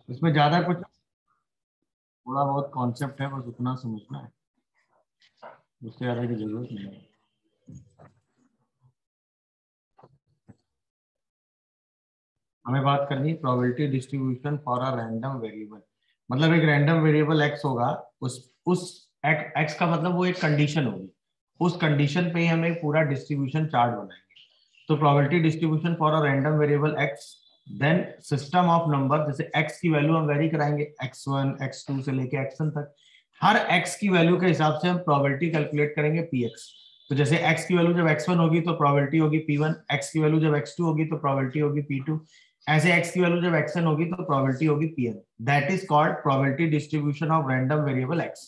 इसमें ज्यादा कुछ, थोड़ा बहुत कॉन्सेप्ट है, बस उतना समझना है, उससे ज्यादा की जरूरत नहीं है। हमें बात करनी है probability distribution for a random variable. मतलब एक रैंडम वेरिएबल एक्स होगा, उस एक्स का मतलब वो एक कंडीशन होगी, उस कंडीशन पे ही हम एक पूरा डिस्ट्रीब्यूशन चार्ट बनाएंगे। तो probability distribution for a random variable X, then system of number, जैसे एक्स की वैल्यू हम वेरी कराएंगे, x1 x2 से लेके xn तक। हर x की वैल्यू के हिसाब से हम प्रोबेबिलिटी कैलकुलेट करेंगे px। तो जैसे x की वैल्यू जब x1 होगी तो प्रोबेबिलिटी होगी p1, x की वैल्यू जब x2 होगी तो प्रोबेबिलिटी होगी p2, ऐसे x की वैल्यू जब xn होगी तो प्रोबेबिलिटी होगी pn। That is called probability distribution of random variable x।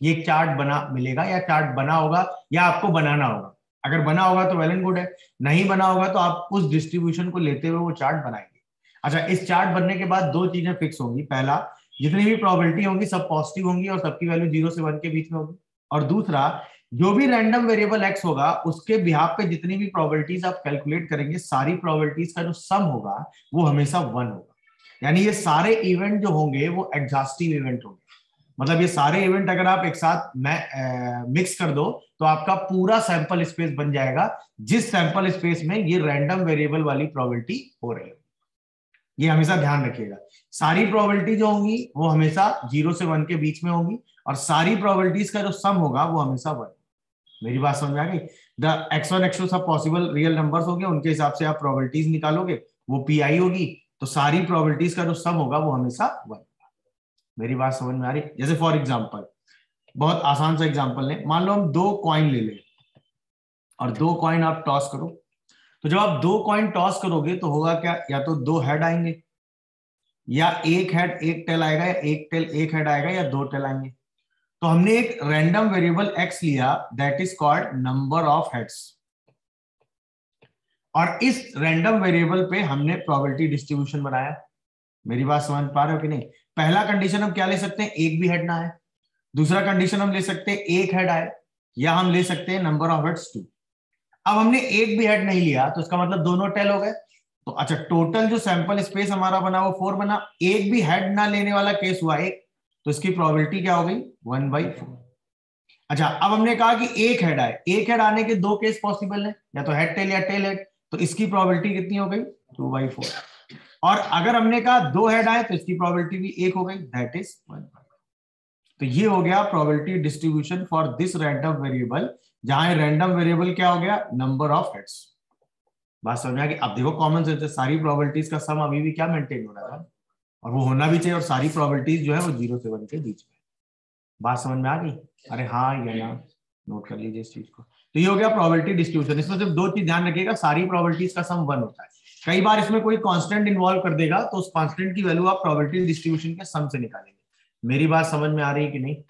ये एक चार्ट बना मिलेगा, या चार्ट बना होगा, या आपको बनाना होगा। अगर बना होगा तो वेल एंड गुड है, नहीं बना होगा तो आप उस डिस्ट्रीब्यूशन को लेते हुए वो चार्ट बनाएंगे। अच्छा, इस चार्ट बनने के बाद दो चीजें फिक्स होंगी। पहला, जितनी भी प्रोबेबिलिटी होंगी सब पॉजिटिव होंगी और सबकी वैल्यू 0 से 1 के बीच में होगी। और दूसरा, जो भी रैंडम वेरिएबल एक्स होगा उसके बिहाफ पे जितनी भी प्रोबेबिलिटीज आप कैलकुलेट करेंगे, सारी प्रोबेबिलिटीज का जो सम होगा वो हमेशा 1 होगा। यानी ये सारे इवेंट जो होंगे वो एग्जॉस्टिव इवेंट होंगे। मतलब ये सारे इवेंट अगर आप एक साथ मिक्स कर दो तो आपका पूरा सैंपल स्पेस बन जाएगा, जिस सैंपल स्पेस में ये रैंडम वेरिएबल वाली प्रोबेबिलिटी हो रही है। ये हमेशा ध्यान रखिएगा, सारी प्रोबेबिलिटी जो होंगी वो हमेशा 0 से 1 के बीच में होंगी, और सारी प्रोबेबिलिटीज का जो सम होगा वो हमेशा 1। मेरी बात समझ में आ गई? द x1 x2 सब पॉसिबल रियल नंबर्स होंगे, उनके हिसाब से आप प्रोबेबिलिटीज निकालोगे, वो पी आई होगी। तो सारी प्रोबेबिलिटीज का जो सम होगा वो हमेशा 1। मेरी बात समझ में आ रही? जैसे फॉर एग्जाम्पल, बहुत आसान सा एग्जाम्पल लें, मान लो हम दो कॉइन ले लें और दो कॉइन आप टॉस करो। तो जब आप दो कॉइन टॉस करोगे तो होगा क्या, या तो दो हेड आएंगे, या एक हेड एक टेल आएगा, या एक टेल एक हेड आएगा, या दो टेल आएंगे। तो हमने एक रैंडम वेरिएबल एक्स लिया, that is called number of heads. और इस रैंडम वेरिएबल पे हमने प्रोबेबिलिटी डिस्ट्रीब्यूशन बनाया। मेरी बात समझ पा रहे हो कि नहीं? पहला कंडीशन हम क्या ले सकते हैं, एक भी हेड ना आए। दूसरा कंडीशन हम ले सकते हैं एक हेड आए, या हम ले सकते हैं नंबर ऑफ हेड्स 2। अब हमने एक भी हेड नहीं लिया तो इसका मतलब दोनों टेल हो गए। तो अच्छा, टोटल जो सैंपल स्पेस हमारा बना वो 4 बना, एक भी हेड ना लेने वाला केस हुआ एक, तो इसकी प्रोबेबिलिटी क्या हो गई, 1/4। अच्छा, अब हमने कहा कि एक हेड आए, एक हेड आने के दो केस पॉसिबल है, या तो हेड टेल या टेल हेड, तो इसकी प्रोबेबिलिटी कितनी हो गई, 2/4। और अगर हमने कहा दो हेड आए तो इसकी प्रोबेबिलिटी भी एक हो गई, दैट इज 1। तो ये हो गया probability distribution for this random variable, जहां रैंडम वेरिएबल क्या हो गया, नंबर ऑफ हेड्स। बात समझ में आ गई? अब देखो कॉमन सेंस है, सारी प्रोबेबिलिटीज का सम अभी भी क्या मेंटेन हो रहा है, और वो होना भी चाहिए, और सारी प्रोबेबिलिटीज जो है वो 0 से 1 के बीच में। बात समझ में आ गई? अरे हाँ या ना, नोट कर लीजिए इस चीज को। तो ये हो गया प्रोबेबिलिटी डिस्ट्रीब्यूशन। इसमें सिर्फ दो चीज ध्यान रखिएगा, सारी प्रोबेबिलिटीज का सम 1 होता है। कई बार इसमें कोई कांस्टेंट इन्वॉल्व कर देगा तो उस कांस्टेंट की वैल्यू आप प्रोबेबिलिटी डिस्ट्रीब्यूशन के सम से निकालेंगे। मेरी बात समझ में आ रही है कि नहीं?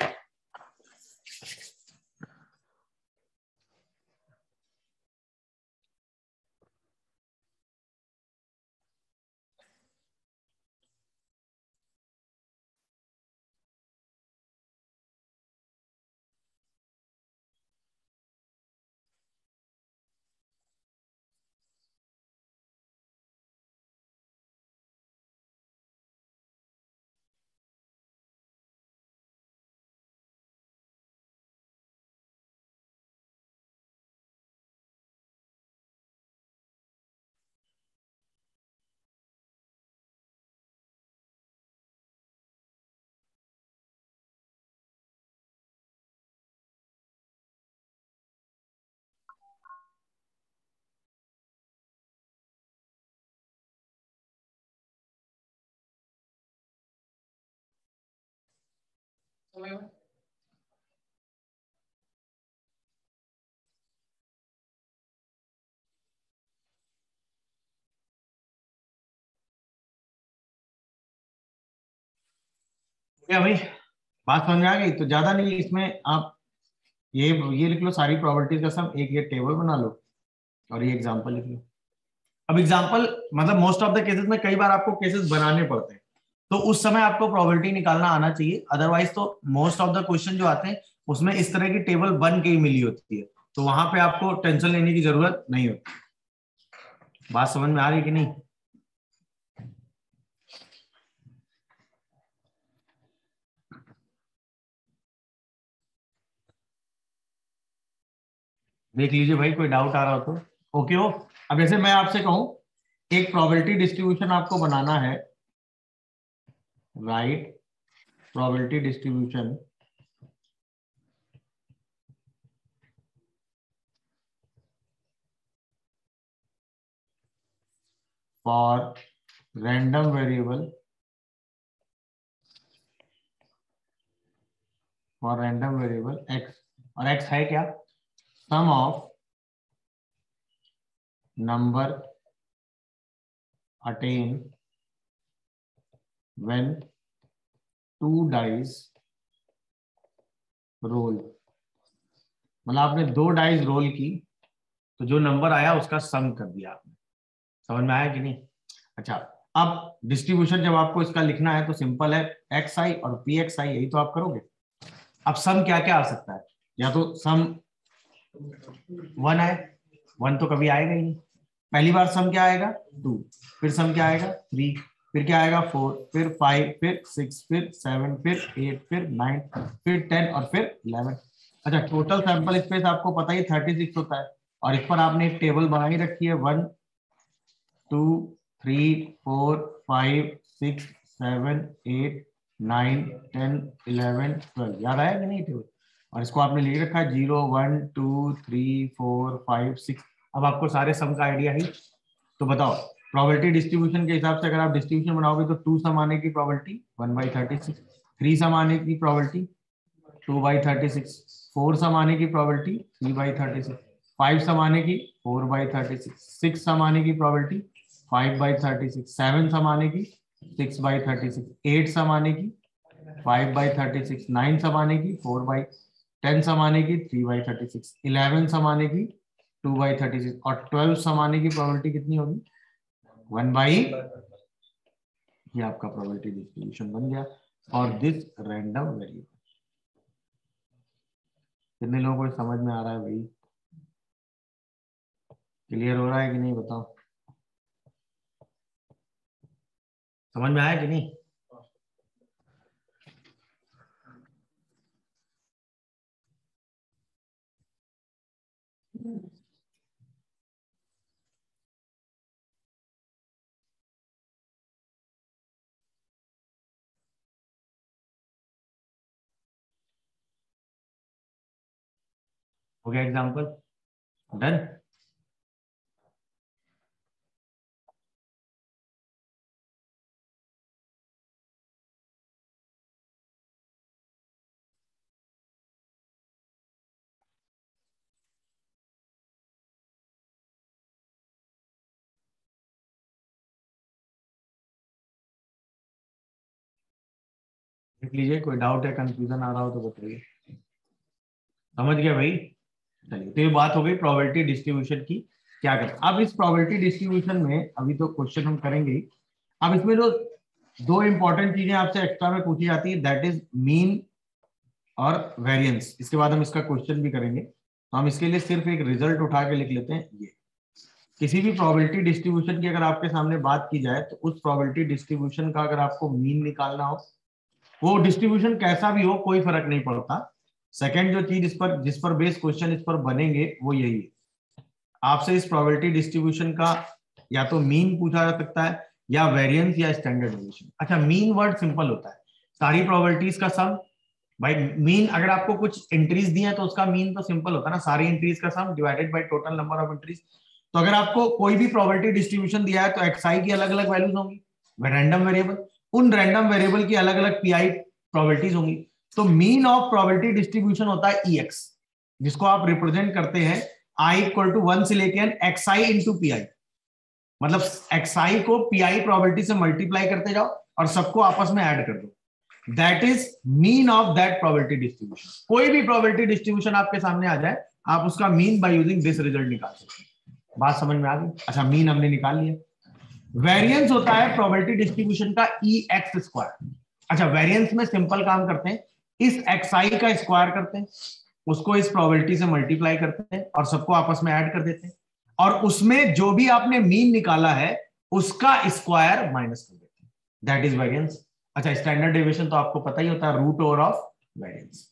क्या भाई, बात समझ में आ गई? तो ज्यादा नहीं इसमें, आप ये लिख लो सारी प्रॉपर्टीज का सम, एक ये टेबल बना लो और ये एग्जांपल लिख लो। अब एग्जांपल मतलब मोस्ट ऑफ द केसेस में कई बार आपको केसेस बनाने पड़ते हैं, तो उस समय आपको प्रोबेबिलिटी निकालना आना चाहिए। अदरवाइज तो मोस्ट ऑफ द क्वेश्चन जो आते हैं उसमें इस तरह की टेबल बन के ही मिली होती है, तो वहां पे आपको टेंशन लेने की जरूरत नहीं होती। बात समझ में आ रही है कि नहीं? देख लीजिए भाई, कोई डाउट आ रहा हो तो ओके हो। अब जैसे मैं आपसे कहूं एक प्रोबेबिलिटी डिस्ट्रीब्यूशन आपको बनाना है, right, probability distribution for random variable, for random variable X, और एक्स है क्या, sum of number attain when two dice roll. मतलब आपने 2 डाइस रोल की तो जो नंबर आया उसका सम कर दिया आपने। समझ में आया कि नहीं? अच्छा, अब डिस्ट्रीब्यूशन जब आपको इसका लिखना है तो सिंपल है, एक्स आई और पी एक्स आई, यही तो आप करोगे। अब सम क्या क्या आ सकता है, या तो सम 1 है, 1 तो कभी आएगा ही नहीं। पहली बार सम क्या आएगा 2, फिर सम क्या आएगा 3, फिर क्या आएगा 4, फिर 5, फिर 6, फिर 7, फिर 8, फिर 9, फिर 10 और फिर 11। अच्छा, टोटल सैंपल स्पेस आपको पता ही 36 होता है, और इस पर आपने एक टेबल बनाई रखी है 1 2 3 4 5 6 7 8 9 10 11 12। याद आया कि नहीं टेबल? और इसको आपने लिख रखा है 0 1 2 3 4 5 6। अब आपको सारे सम का आइडिया है, तो बताओ प्रोबेबिलिटी डिस्ट्रीब्यूशन के हिसाब से अगर आप डिस्ट्रीब्यूशन बनाओगे तो 2 सम आने की प्रोबेबिलिटी 1/36, 3 सम आने की प्रोबेबिलिटी 2/36, 4 सम आने की प्रोबेबिलिटी 3/36, 5 सम आने की 4/36, 6 सम आने की प्रोबेबिलिटी 5/36, 7 सम आने की 6/36, 8 सम आने की 5/36, 9 सम आने की 4/10 सम आने की 3/36, 11 सम आने की 2/36, और 12 सम आने की प्रोबेबिलिटी कितनी होगी 1/। ये आपका प्रोबेबिलिटी डिस्ट्रीब्यूशन बन गया और दिस रैंडम वेरिएबल। कितने लोगों को समझ में आ रहा है भाई? क्लियर हो रहा है कि नहीं बताओ? समझ में आया कि नहीं? हो गया एग्जांपल डन? देख लीजिए, कोई डाउट है, कंफ्यूजन आ रहा हो तो बताइए। समझ गया भाई? चलिए, तो ये बात हो गई प्रोबेबिलिटी डिस्ट्रीब्यूशन की। क्या करें अब इस प्रोबेबिलिटी डिस्ट्रीब्यूशन में? अभी तो क्वेश्चन हम करेंगे ही। अब इसमें जो 2 इंपॉर्टेंट चीजें आपसे एक्स्ट्रा में पूछी जाती है, दैट इज मीन और वेरिएंस। इसके बाद हम इसका क्वेश्चन भी करेंगे, तो हम इसके लिए सिर्फ एक रिजल्ट उठा के लिख लेते हैं। ये किसी भी प्रोबेबिलिटी डिस्ट्रीब्यूशन की अगर आपके सामने बात की जाए तो उस प्रोबेबिलिटी डिस्ट्रीब्यूशन का अगर आपको मीन निकालना हो, वो डिस्ट्रीब्यूशन कैसा भी हो कोई फर्क नहीं पड़ता। सेकंड जो चीज जिस पर बेस क्वेश्चन इस पर बनेंगे वो यही है, आपसे इस प्रोबेबिलिटी डिस्ट्रीब्यूशन का या तो मीन पूछा जा सकता है या वेरिएंस या स्टैंडर्ड डेविएशन। अच्छा, मीन वर्ड सिंपल होता है, सारी प्रोबेबिलिटीज का सम। भाई मीन अगर आपको कुछ एंट्रीज दी है तो उसका मीन तो सिंपल होता है ना, सारी एंट्रीज का सम divided by total number of entries. तो अगर आपको कोई भी प्रोबेबिलिटी डिस्ट्रीब्यूशन दिया है तो एक्सआई की अलग अलग वैल्यूज होंगी, रैंडम वेरिएबल, उन रैंडम वेरिएबल की अलग अलग पीआई प्रोबेबिलिटीज होंगी। तो मीन ऑफ प्रोबेबिलिटी डिस्ट्रीब्यूशन होता है ईएक्स, जिसको आप रिप्रेजेंट करते हैं आई इक्वल टू 1 से लेकर एक्सआई इंटू पीआई। मतलब एक्सआई को पीआई प्रोबेबिलिटी से मल्टीप्लाई करते जाओ और सबको आपस में ऐड कर दो। That is mean of that probability distribution. कोई भी प्रोबेबिलिटी डिस्ट्रीब्यूशन आपके सामने आ जाए, आप उसका mean by using this result निकाल सकते हैं। बात समझ में आ गई? अच्छा, मीन हमने निकाल लिया। वेरिएंस होता है प्रोबेबिलिटी डिस्ट्रीब्यूशन का ई एक्स स्क्वायर। अच्छा, वेरिएंस में सिंपल काम करते हैं, इस एक्सआई का स्क्वायर करते हैं, उसको इस प्रोबेबिलिटी से मल्टीप्लाई करते हैं और सबको आपस में ऐड कर देते हैं, और उसमें जो भी आपने मीन निकाला है उसका स्क्वायर माइनस कर देते हैं। That is variance. अच्छा, स्टैंडर्ड डेविएशन तो आपको पता ही होता है, रूट ओवर ऑफ वेरिएंस।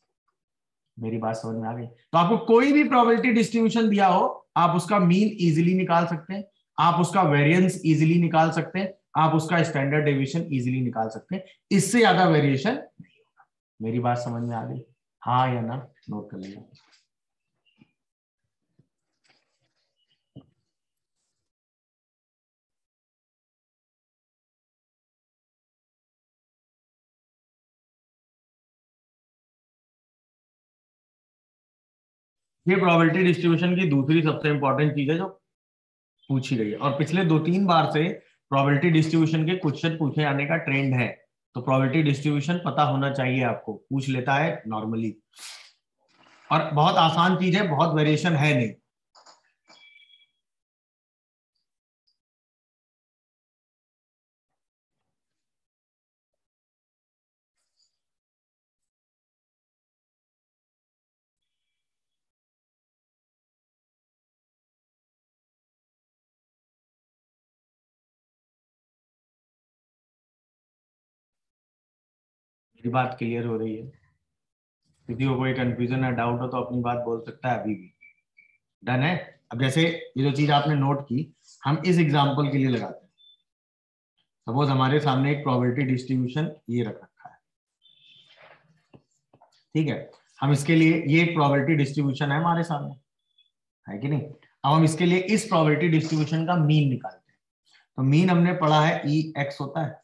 मेरी बात समझ में आ गई? तो आपको कोई भी प्रोबेबिलिटी डिस्ट्रीब्यूशन दिया हो, आप उसका मीन इजीली निकाल सकते हैं, आप उसका वेरिएंस इजीली निकाल सकते हैं, आप उसका स्टैंडर्ड डेविएशन इजीली निकाल सकते हैं, इससे ज्यादा वेरिएशन नहीं होगा। मेरी बात समझ में आ गई? हाँ या ना, नोट कर लीजिए। ये प्रोबेबिलिटी डिस्ट्रीब्यूशन की दूसरी सबसे इंपॉर्टेंट चीज है जो पूछी गई है, और पिछले 2-3 बार से प्रोबेबिलिटी डिस्ट्रीब्यूशन के क्वेश्चन पूछे जाने का ट्रेंड है। तो प्रोबेबिलिटी डिस्ट्रीब्यूशन पता होना चाहिए, आपको पूछ लेता है नॉर्मली, और बहुत आसान चीज है, बहुत वेरिएशन है नहीं। मेरी बात क्लियर हो रही है? किसी को कोई कंफ्यूजन या डाउट हो तो अपनी बात बोल सकता है अभी भी। डन है? अब जैसे ये जो चीज आपने नोट की, हम इस एग्जांपल के लिए लगाते हैं। सपोज हमारे सामने एक प्रोबेबिलिटी डिस्ट्रीब्यूशन ये रख रखा है, ठीक है। हम इसके लिए, ये एक प्रोबेबिलिटी डिस्ट्रीब्यूशन है हमारे सामने, है कि नहीं? अब हम इसके लिए इस प्रोबेबिलिटी डिस्ट्रीब्यूशन का मीन निकालते हैं। तो मीन हमने पढ़ा है ई एक्स होता है,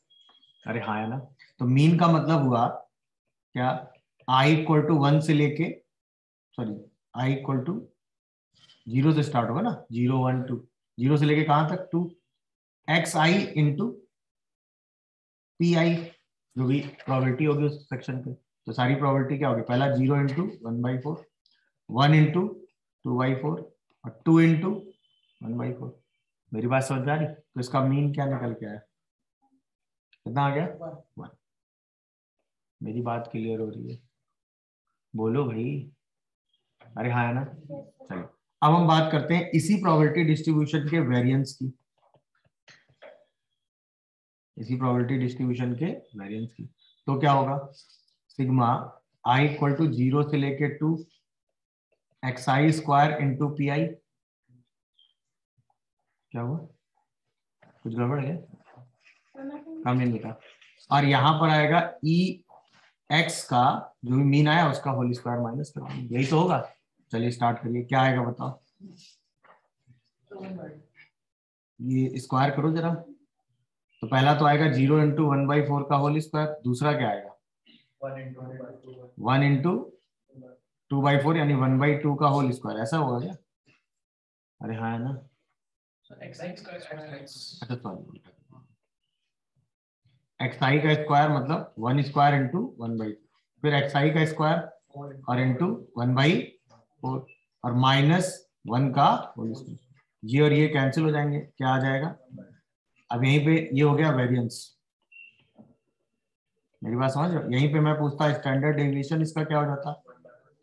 अरे हाँ है ना? तो मीन का मतलब हुआ क्या? आई इक्वल टू 1 से लेके, सॉरी, आई इक्वल टू 0 से स्टार्ट होगा ना, 0 1 2, 0 से लेके कहां तक? 2, x I into P I, जो भी प्रोबेबिलिटी होगी उस सेक्शन पे। तो सारी प्रोबेबिलिटी क्या होगी? पहला 0 इंटू 1/4, 1 इंटू 2/4, और 2 इंटू 1/4। मेरी बात समझ में आ रही? तो इसका मीन क्या निकल के आया? कितना आ गया? 1। मेरी बात क्लियर हो रही है? बोलो भाई। अरे हाँ है ना? चलिए, अब हम बात करते हैं इसी प्रोबेबिलिटी डिस्ट्रीब्यूशन के वेरिएंस की, इसी प्रोबेबिलिटी डिस्ट्रीब्यूशन के वेरिएंस की। तो क्या होगा? सिग्मा आई इक्वल टू 0 से लेके 2 x I square into P I. क्या हुआ? कुछ गड़बड़ है? कम नहीं लिखा। और यहां पर आएगा ई एक्स का जो भी मीन आया उसका होल स्क्वायर माइनस कर देंगे, यही तो होगा। चलिए स्टार्ट करिए, क्या आएगा बताओ? ये स्क्वायर करो जरा। तो पहला तो आएगा 0 इंटू 1/4 का होल स्क्वायर, दूसरा क्या आएगा? 1 इंटू 2/4 यानी 1/2 का होल स्क्वायर, ऐसा होगा क्या? अरे हाँ है ना? अच्छा सॉरी, एक्स आई का स्क्वायर मतलब 1 स्क्वायर इंटू 1/2, फिर एक्स आई का स्क्वायर और इंटू 1/4, और -1 का होल स्क्वायर। ये और ये कैंसिल हो जाएंगे, क्या आ जाएगा? अब यहीं पे ये हो गया वेरिएंस। मेरी बात समझ रहे हो? यहीं पे मैं पूछता स्टैंडर्ड डेविएशन इसका क्या हो जाता?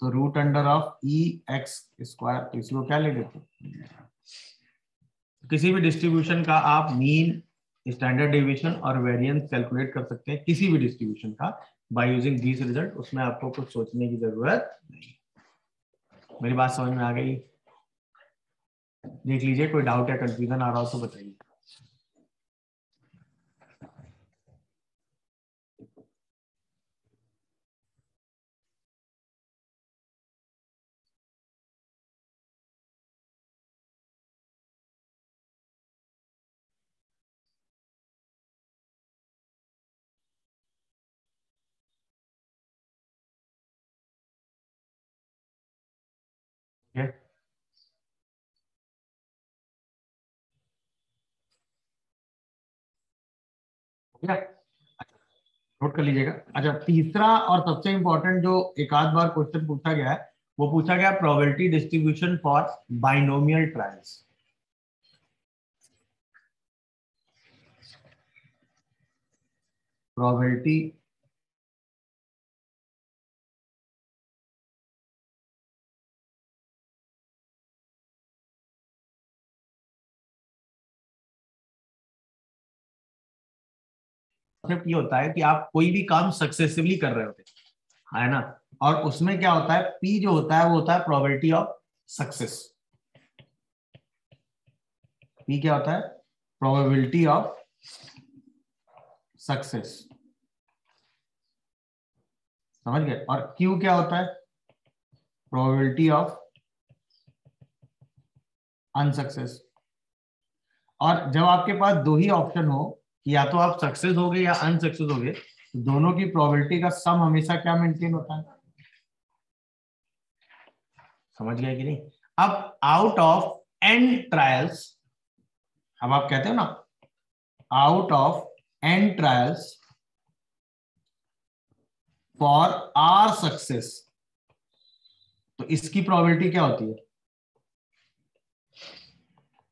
तो root under of E X square, तो इसी को क्या ले लेते? किसी भी डिस्ट्रीब्यूशन का आप मीन, स्टैंडर्ड डेविएशन और वेरिएंस कैलकुलेट कर सकते हैं, किसी भी डिस्ट्रीब्यूशन का, बाय यूजिंग दिस रिजल्ट। उसमें आपको कुछ सोचने की जरूरत नहीं। मेरी बात समझ में आ गई? देख लीजिए, कोई डाउट या कंफ्यूजन आ रहा हो तो बताइए। ठीक है? हो गया? नोट कर लीजिएगा। अच्छा, तीसरा और सबसे इंपॉर्टेंट जो एक आध बार क्वेश्चन पूछा गया है, वो पूछा गया probability distribution for binomial trials. Probability ये होता है कि आप कोई भी काम सक्सेसिवली कर रहे होते हैं, है ना? और उसमें क्या होता है, P जो होता है वो होता है प्रोबेबिलिटी ऑफ सक्सेस। P क्या होता है, प्रोबेबिलिटी ऑफ सक्सेस, समझ गए। और Q क्या होता है, प्रोबेबिलिटी ऑफ अनसक्सेस। और जब आपके पास दो ही ऑप्शन हो कि या तो आप सक्सेस हो गए या अनसक्सेस हो गए, तो दोनों की प्रोबेबिलिटी का सम हमेशा क्या मेंटेन होता है, समझ गए कि नहीं। अब आउट ऑफ n ट्रायल्स, अब आप कहते हो ना out of n trials for R success, तो इसकी प्रोबेबिलिटी क्या होती है,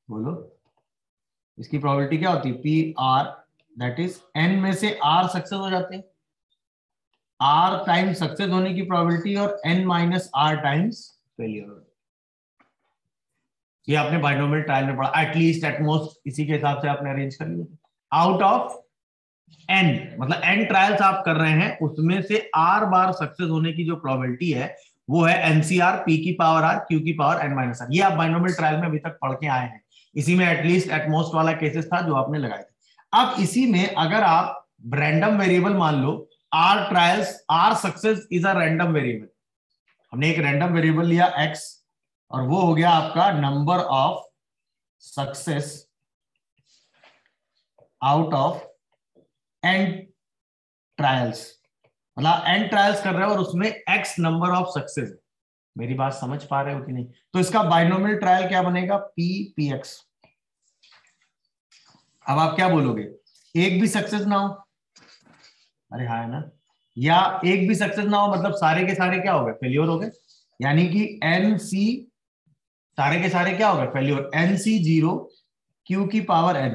बोलो, इसकी प्रोबेबिलिटी क्या होती है, P R, that is n में से r सक्सेस हो जाते हैं, r टाइम सक्सेस होने की प्रोबेबिलिटी और n minus r times failure. ये आपने बाइनोमियल ट्रायल में पढ़ा, एटलीस्ट एटमोस्ट इसी के हिसाब से आपने अरेंज कर लिया। आउट ऑफ n मतलब n ट्रायल्स आप कर रहे हैं, उसमें से r बार सक्सेस होने की जो प्रोबेबिलिटी है वो है NCR p की पावर r q की पावर n माइनस r। ये आप बाइनोमियल ट्रायल में अभी तक पढ़ के आए हैं, इसी में एटलीस्ट एटमोस्ट वाला केसेस था जो आपने लगाए थे। अब इसी में अगर आप रैंडम वेरिएबल मान लो, r trials, r success is a random variable, हमने एक रैंडम वेरिएबल लिया x और वो हो गया आपका number of success out of n trials, मतलब n ट्रायल्स कर रहे हो और उसमें x नंबर ऑफ सक्सेस। मेरी बात समझ पा रहे हो कि नहीं। तो इसका बाइनोमियल ट्रायल क्या बनेगा, px। अब आप क्या बोलोगे, एक भी सक्सेस ना हो, अरे हाँ है ना, या एक भी सक्सेस ना हो मतलब सारे के सारे क्या हो गए, फेल्योर हो गए, यानी कि nc सारे के सारे क्या हो गए, फेल्योर, nc 0 q की पावर n,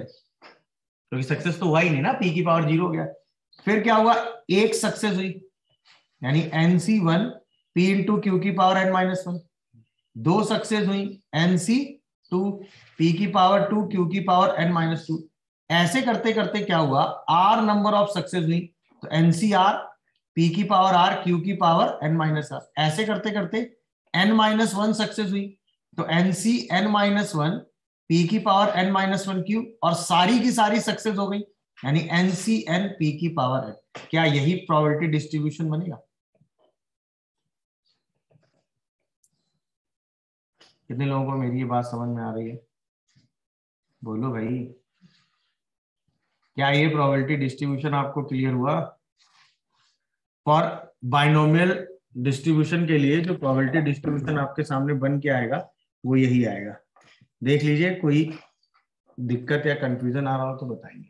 क्योंकि सक्सेस तो हुआ ही नहीं ना, p की पावर 0 हो गया। फिर क्या हुआ, एक सक्सेस हुई यानी nc1 p इंटू क्यू की पावर n माइनस 1, दो सक्सेस हुई nc2 p की पावर 2 q की पावर n माइनस 2। ऐसे करते करते क्या हुआ, r नंबर ऑफ सक्सेस हुई तो ncr p की पावर r q की पावर n माइनस r। ऐसे करते करते n माइनस 1 सक्सेस हुई तो nc n माइनस 1 p की पावर n माइनस 1 q, और सारी की सारी सक्सेस हो गई यानी nc n p की पावर n। क्या यही प्रोबेबिलिटी डिस्ट्रीब्यूशन बनेगा, कितने लोगों को मेरी ये बात समझ में आ रही है, बोलो भाई। क्या ये प्रोबेबिलिटी डिस्ट्रीब्यूशन आपको क्लियर हुआ। फॉर बाइनोमियल डिस्ट्रीब्यूशन के लिए जो प्रोबेबिलिटी डिस्ट्रीब्यूशन आपके सामने बन के आएगा वो यही आएगा। देख लीजिए, कोई दिक्कत या कंफ्यूजन आ रहा हो तो बताइए।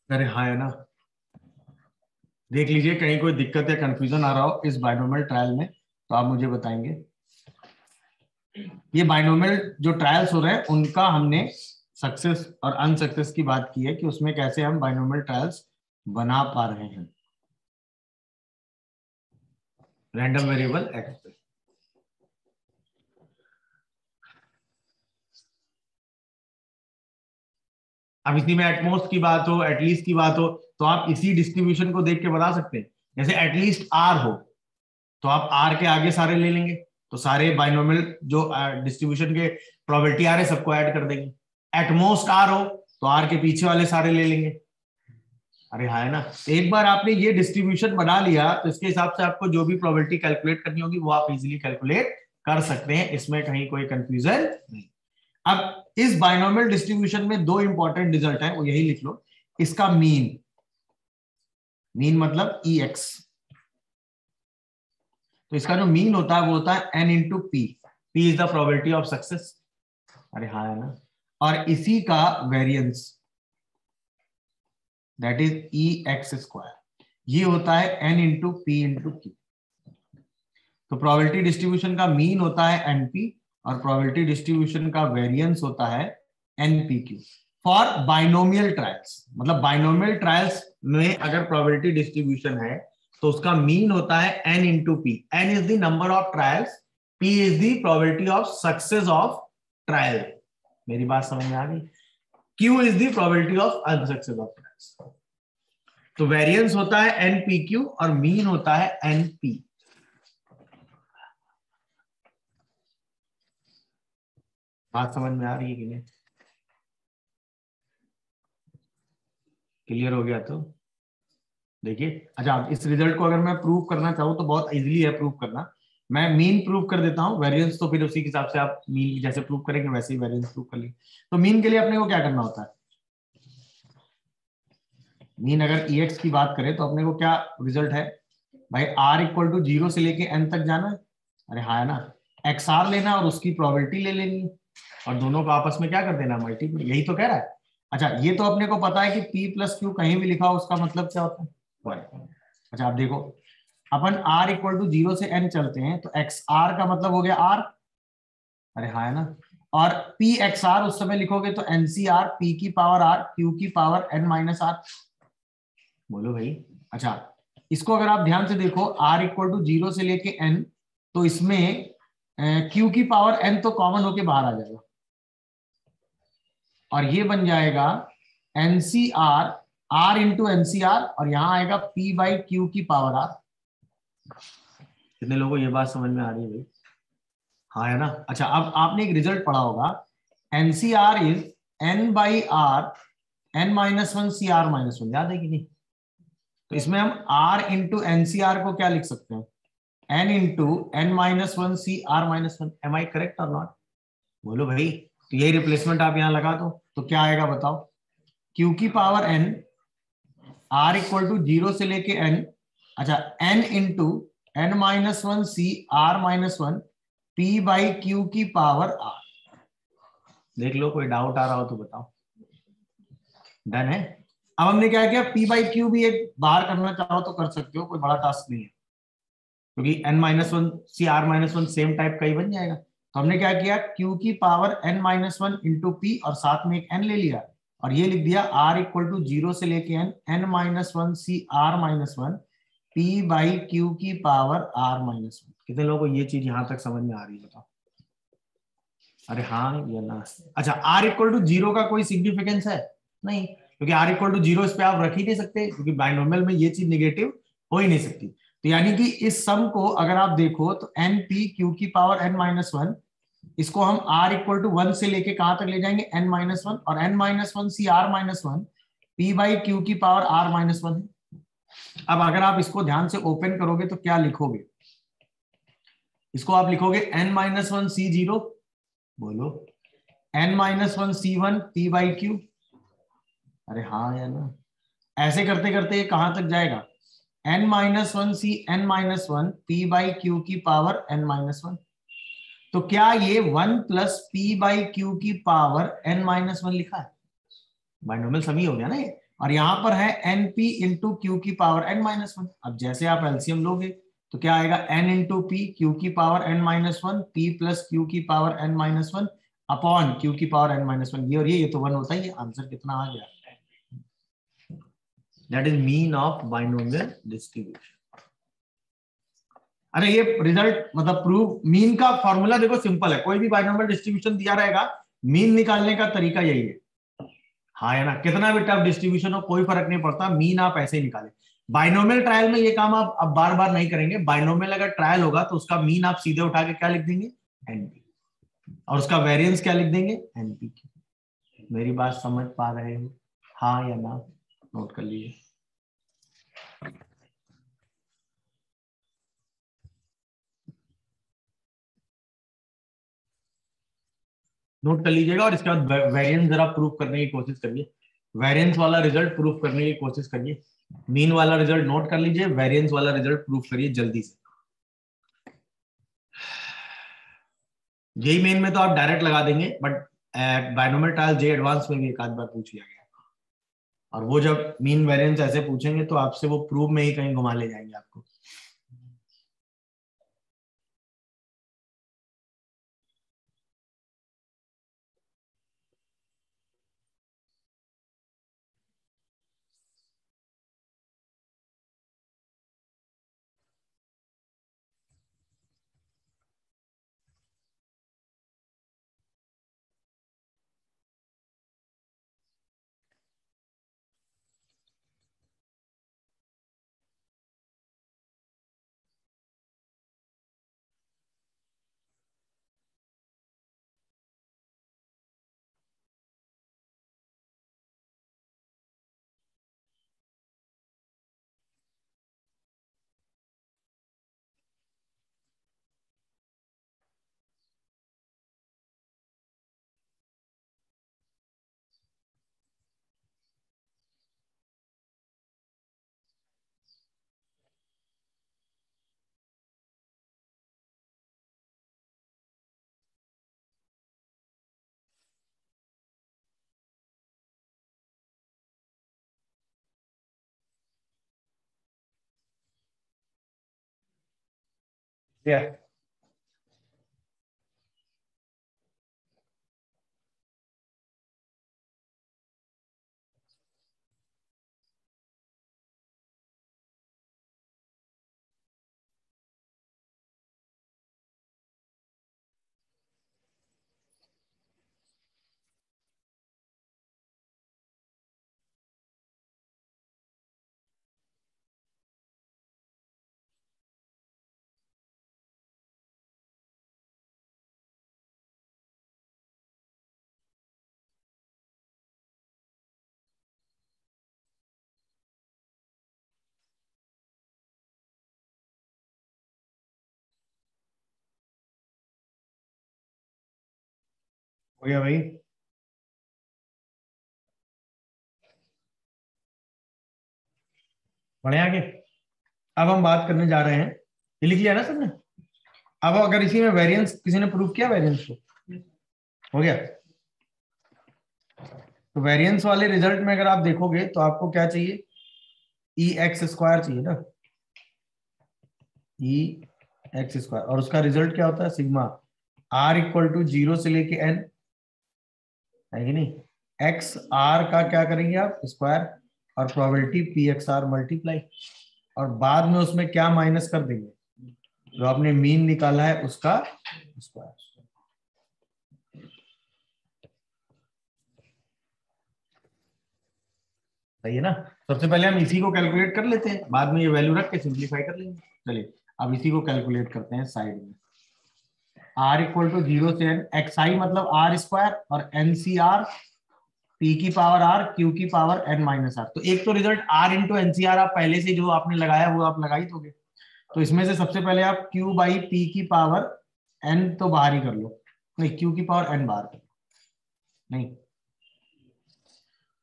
अरे हाँ है ना, देख लीजिए कहीं कोई दिक्कत या कंफ्यूजन आ रहा हो इस बाइनोमियल ट्रायल में तो आप मुझे बताएंगे। ये बाइनोमियल जो ट्रायल्स हो रहे हैं उनका हमने सक्सेस और अनसक्सेस की बात की है कि उसमें कैसे हम बाइनोमियल ट्रायल्स बना पा रहे हैं रैंडम वेरिएबल एक्स पे। अब इसी में एटमोस्ट की बात हो, एटलीस्ट की बात हो, तो आप इसी डिस्ट्रीब्यूशन को देख के बता सकते हैं। जैसे एटलीस्ट आर हो तो आप आर के आगे सारे ले लेंगे, तो सारे बाइनोमियल जो डिस्ट्रीब्यूशन के प्रोबेबिलिटी आ रहे हैं सबको ऐड कर देंगे। एटमोस्ट आर हो तो आर के पीछे वाले सारे ले लेंगे। अरे हाँ है ना, एक बार आपने ये डिस्ट्रीब्यूशन बना लिया तो इसके हिसाब से आपको जो भी प्रोबेबिलिटी कैलकुलेट करनी होगी वो आप इजीली कैलकुलेट कर सकते हैं, इसमें कहीं कोई कंफ्यूजन नहीं। अब इस बाइनोमियल डिस्ट्रीब्यूशन में दो इंपॉर्टेंट रिजल्ट है, वो यही लिख लो। इसका मीन, मीन मतलब EX, तो इसका जो मीन होता है वो होता है n into P, P is the probability of success, अरे हाँ है ना, और इसी का variance that is EX square, ये होता है n into P into Q. तो प्रोबेबिलिटी डिस्ट्रीब्यूशन का मीन होता है NP और प्रोबेबिलिटी डिस्ट्रीब्यूशन का वेरिएंस होता है NPQ फॉर बाइनोमियल ट्रायल्स। मतलब बाइनोमियल ट्रायल्स में अगर प्रोबेबिलिटी डिस्ट्रीब्यूशन है तो उसका मीन होता है n into P. n is the number of trials, p is the probability of success of trial. मेरी बात समझ में आ गई? q is the probability of unsuccess of trials. तो वेरिएंस होता है npq और मीन होता है np। बात समझ में आ रही है कि नहीं? क्लियर हो गया? तो देखिए, अच्छा इस रिजल्ट को अगर मैं प्रूव करना चाहूँ तो बहुत इजीली है प्रूव करना। मैं मीन प्रूव कर देता हूँ, वेरिएंस तो फिर उसी के हिसाब से आप मीन जैसे प्रूव करेंगे वैसे ही वेरिएंस प्रूव कर लेंगे। तो मीन के लिए अपने को क्या करना होता है? मीन अगर EX की बात करें तो अपने को क्या रिजल्ट है भाई? R इक्वल टू 0 से लेके n तक जाना है। अरे हाँ, है ना? XR लेना और उसकी प्रोबेबिलिटी ले लेनी है और दोनों को आपस में क्या कर देना, मल्टीपल। यही तो कह रहा है। अच्छा, ये तो अपने को पता है कि P प्लस Q कहीं भी लिखा हो उसका मतलब क्या होता है, 1। अच्छा आप देखो, अपन R इक्वल टू 0 से n चलते हैं तो XR का मतलब हो गया R। अरे हाँ, है ना? और P XR उस समय लिखोगे तो NCR P की पावर R Q की पावर n माइनस R। बोलो भाई। अच्छा, इसको अगर आप ध्यान से देखो, R इक्वल टू 0 से लेके n, तो इसमें Q की पावर n तो कॉमन होके बाहर आ जाएगा और ये बन जाएगा NCR R इंटू NCR और यहां आएगा P बाई Q की पावर R। कितने लोगों को ये बात समझ में आ रही है भाई? हाँ, है ना? अच्छा, अब आपने एक रिजल्ट पढ़ा होगा, NCR is n by R n minus one C R minus one. याद है कि नहीं? तो इसमें हम R इंटू एनसीआर को क्या लिख सकते हैं? n into N minus one C R minus one. Am I correct और नॉट? बोलो भाई। तो यही रिप्लेसमेंट आप यहां लगा दो तो क्या आएगा बताओ? Q की power n, R equal to 0 से लेके n। अच्छा, n into N minus one C R minus one P by Q की पावर R। देख लो, कोई डाउट आ रहा हो तो बताओ। डन है। अब हमने क्या किया, P बाई क्यू भी एक बाहर करना चाहो तो कर सकते हो, कोई बड़ा टास्क नहीं है, क्योंकि n minus one C R minus one same type का ही बन जाएगा। तो हमने क्या किया, Q की power n minus one into P और साथ में एक n ले लिया और ये लिख दिया R इक्वल टू 0 से लेके n minus one C R minus one P by Q की पावर R माइनस वन। कितने लोगों को ये चीज यहां तक समझ में आ रही है बताओ? अरे हाँ या ना? अच्छा, R इक्वल टू 0 का कोई सिग्निफिकेंस है? नहीं, क्योंकि R इक्वल टू 0 इस पे आप रख ही नहीं सकते, क्योंकि बाइनोमियल में ये चीज निगेटिव हो ही नहीं सकती। तो यानी कि इस सम को अगर आप देखो तो एन पी क्यू की पावर n माइनस वन, इसको हम R इक्वल टू 1 से लेके कहां तक ले जाएंगे, n माइनस वन, और n minus one C R minus one P by Q की पावर R माइनस वन है। अब अगर आप इसको ध्यान से ओपन करोगे तो क्या लिखोगे? इसको आप लिखोगे n minus one C zero. बोलो, n minus one C one P by Q. अरे हाँ या ना? ऐसे करते करते ये कहां तक जाएगा, n minus one C n minus one P by Q की पावर n माइनस वन। तो क्या ये 1 प्लस पी बाई क्यू की पावर n माइनस वन लिखा है? बाइनोमियल सभी हो गया ना ये। और यहां पर है एन पी इंटू क्यू की पावर n माइनस वन। अब जैसे आप एलसीएम लोगे तो क्या आएगा, n इंटू पी क्यू की power n minus one P plus Q की power n minus one upon Q की पावर n माइनस वन। ये और ये तो 1 होता ही है। आंसर कितना आ गया? That is mean of binomial distribution. अरे ये रिजल्ट मतलब प्रूव, मीन का फॉर्मूला देखो सिंपल है, कोई भी बाइनोमियल डिस्ट्रीब्यूशन दिया रहेगा, मीन निकालने का तरीका यही है। हाँ है ना? कितना भी टफ डिस्ट्रीब्यूशन हो कोई फर्क नहीं पड़ता, मीन आप ऐसे ही निकालें। बाइनोमियल ट्रायल में ये काम आप अब बार बार नहीं करेंगे। बाइनोमियल अगर ट्रायल होगा तो उसका मीन आप सीधे उठा के क्या लिख देंगे, एनपी, और उसका वेरिएंस क्या लिख देंगे, एनपी। मेरी बात समझ पा रहे हो? हाँ या ना? नोट कर लीजिए। नोट कर लीजिएगा और इसके बाद वेरिएंस जरा प्रूफ करने की कोशिश करिए। वेरिएंस वाला रिजल्ट प्रूफ करने की कोशिश करिए। मीन वाला रिजल्ट नोट कर लीजिए, वेरिएंस वाला रिजल्ट प्रूफ करिए जल्दी से। जेई मेन में तो आप डायरेक्ट लगा देंगे, but binomial trial J advance में भी एक आध बार पूछ लिया गया, और वो जब मीन वेरिएंस ऐसे पूछेंगे तो आपसे वो प्रूफ में ही कहीं घुमा ले जाएंगे आपको। हो गया भाई? बढ़िया आगे। अब हम बात करने जा रहे हैं, ये लिख लिया ना सबने? अब अगर इसी में वेरिएंस किसी ने प्रूव किया, वेरिएंस को हो गया। तो वेरिएंस वाले रिजल्ट में अगर आप देखोगे तो आपको क्या चाहिए, ई एक्स स्क्वायर चाहिए ना, ई एक्स स्क्वायर, और उसका रिजल्ट क्या होता है, सिग्मा आर इक्वल टू 0 से लेके एन, है कि नहीं? एक्स आर का क्या करेंगे आप, स्क्वायर, और probability P X R multiply, और बाद में उसमें क्या माइनस कर देंगे, जो आपने मीन निकाला है उसका स्क्वायर। सही है ना? सबसे पहले हम इसी को कैलकुलेट कर लेते हैं, बाद में ये वैल्यू रख के सिंप्लीफाई कर लेंगे। चलिए अब इसी को कैलकुलेट करते हैं साइड में। r इक्वल टू 0 से n, एक्स आई मतलब आर स्क्वायर, और एन सी आर पी की पावर आर क्यू की पावर n माइनस आर। तो एक तो रिजल्ट r इंटू एनसीआर आप पहले से जो आपने लगाया वो आप लगा ही दोगे। तो इसमें से सबसे पहले आप q बाई पी की पावर n तो बाहर ही कर लो, नहीं q की पावर n बाहर कर लो, नहीं,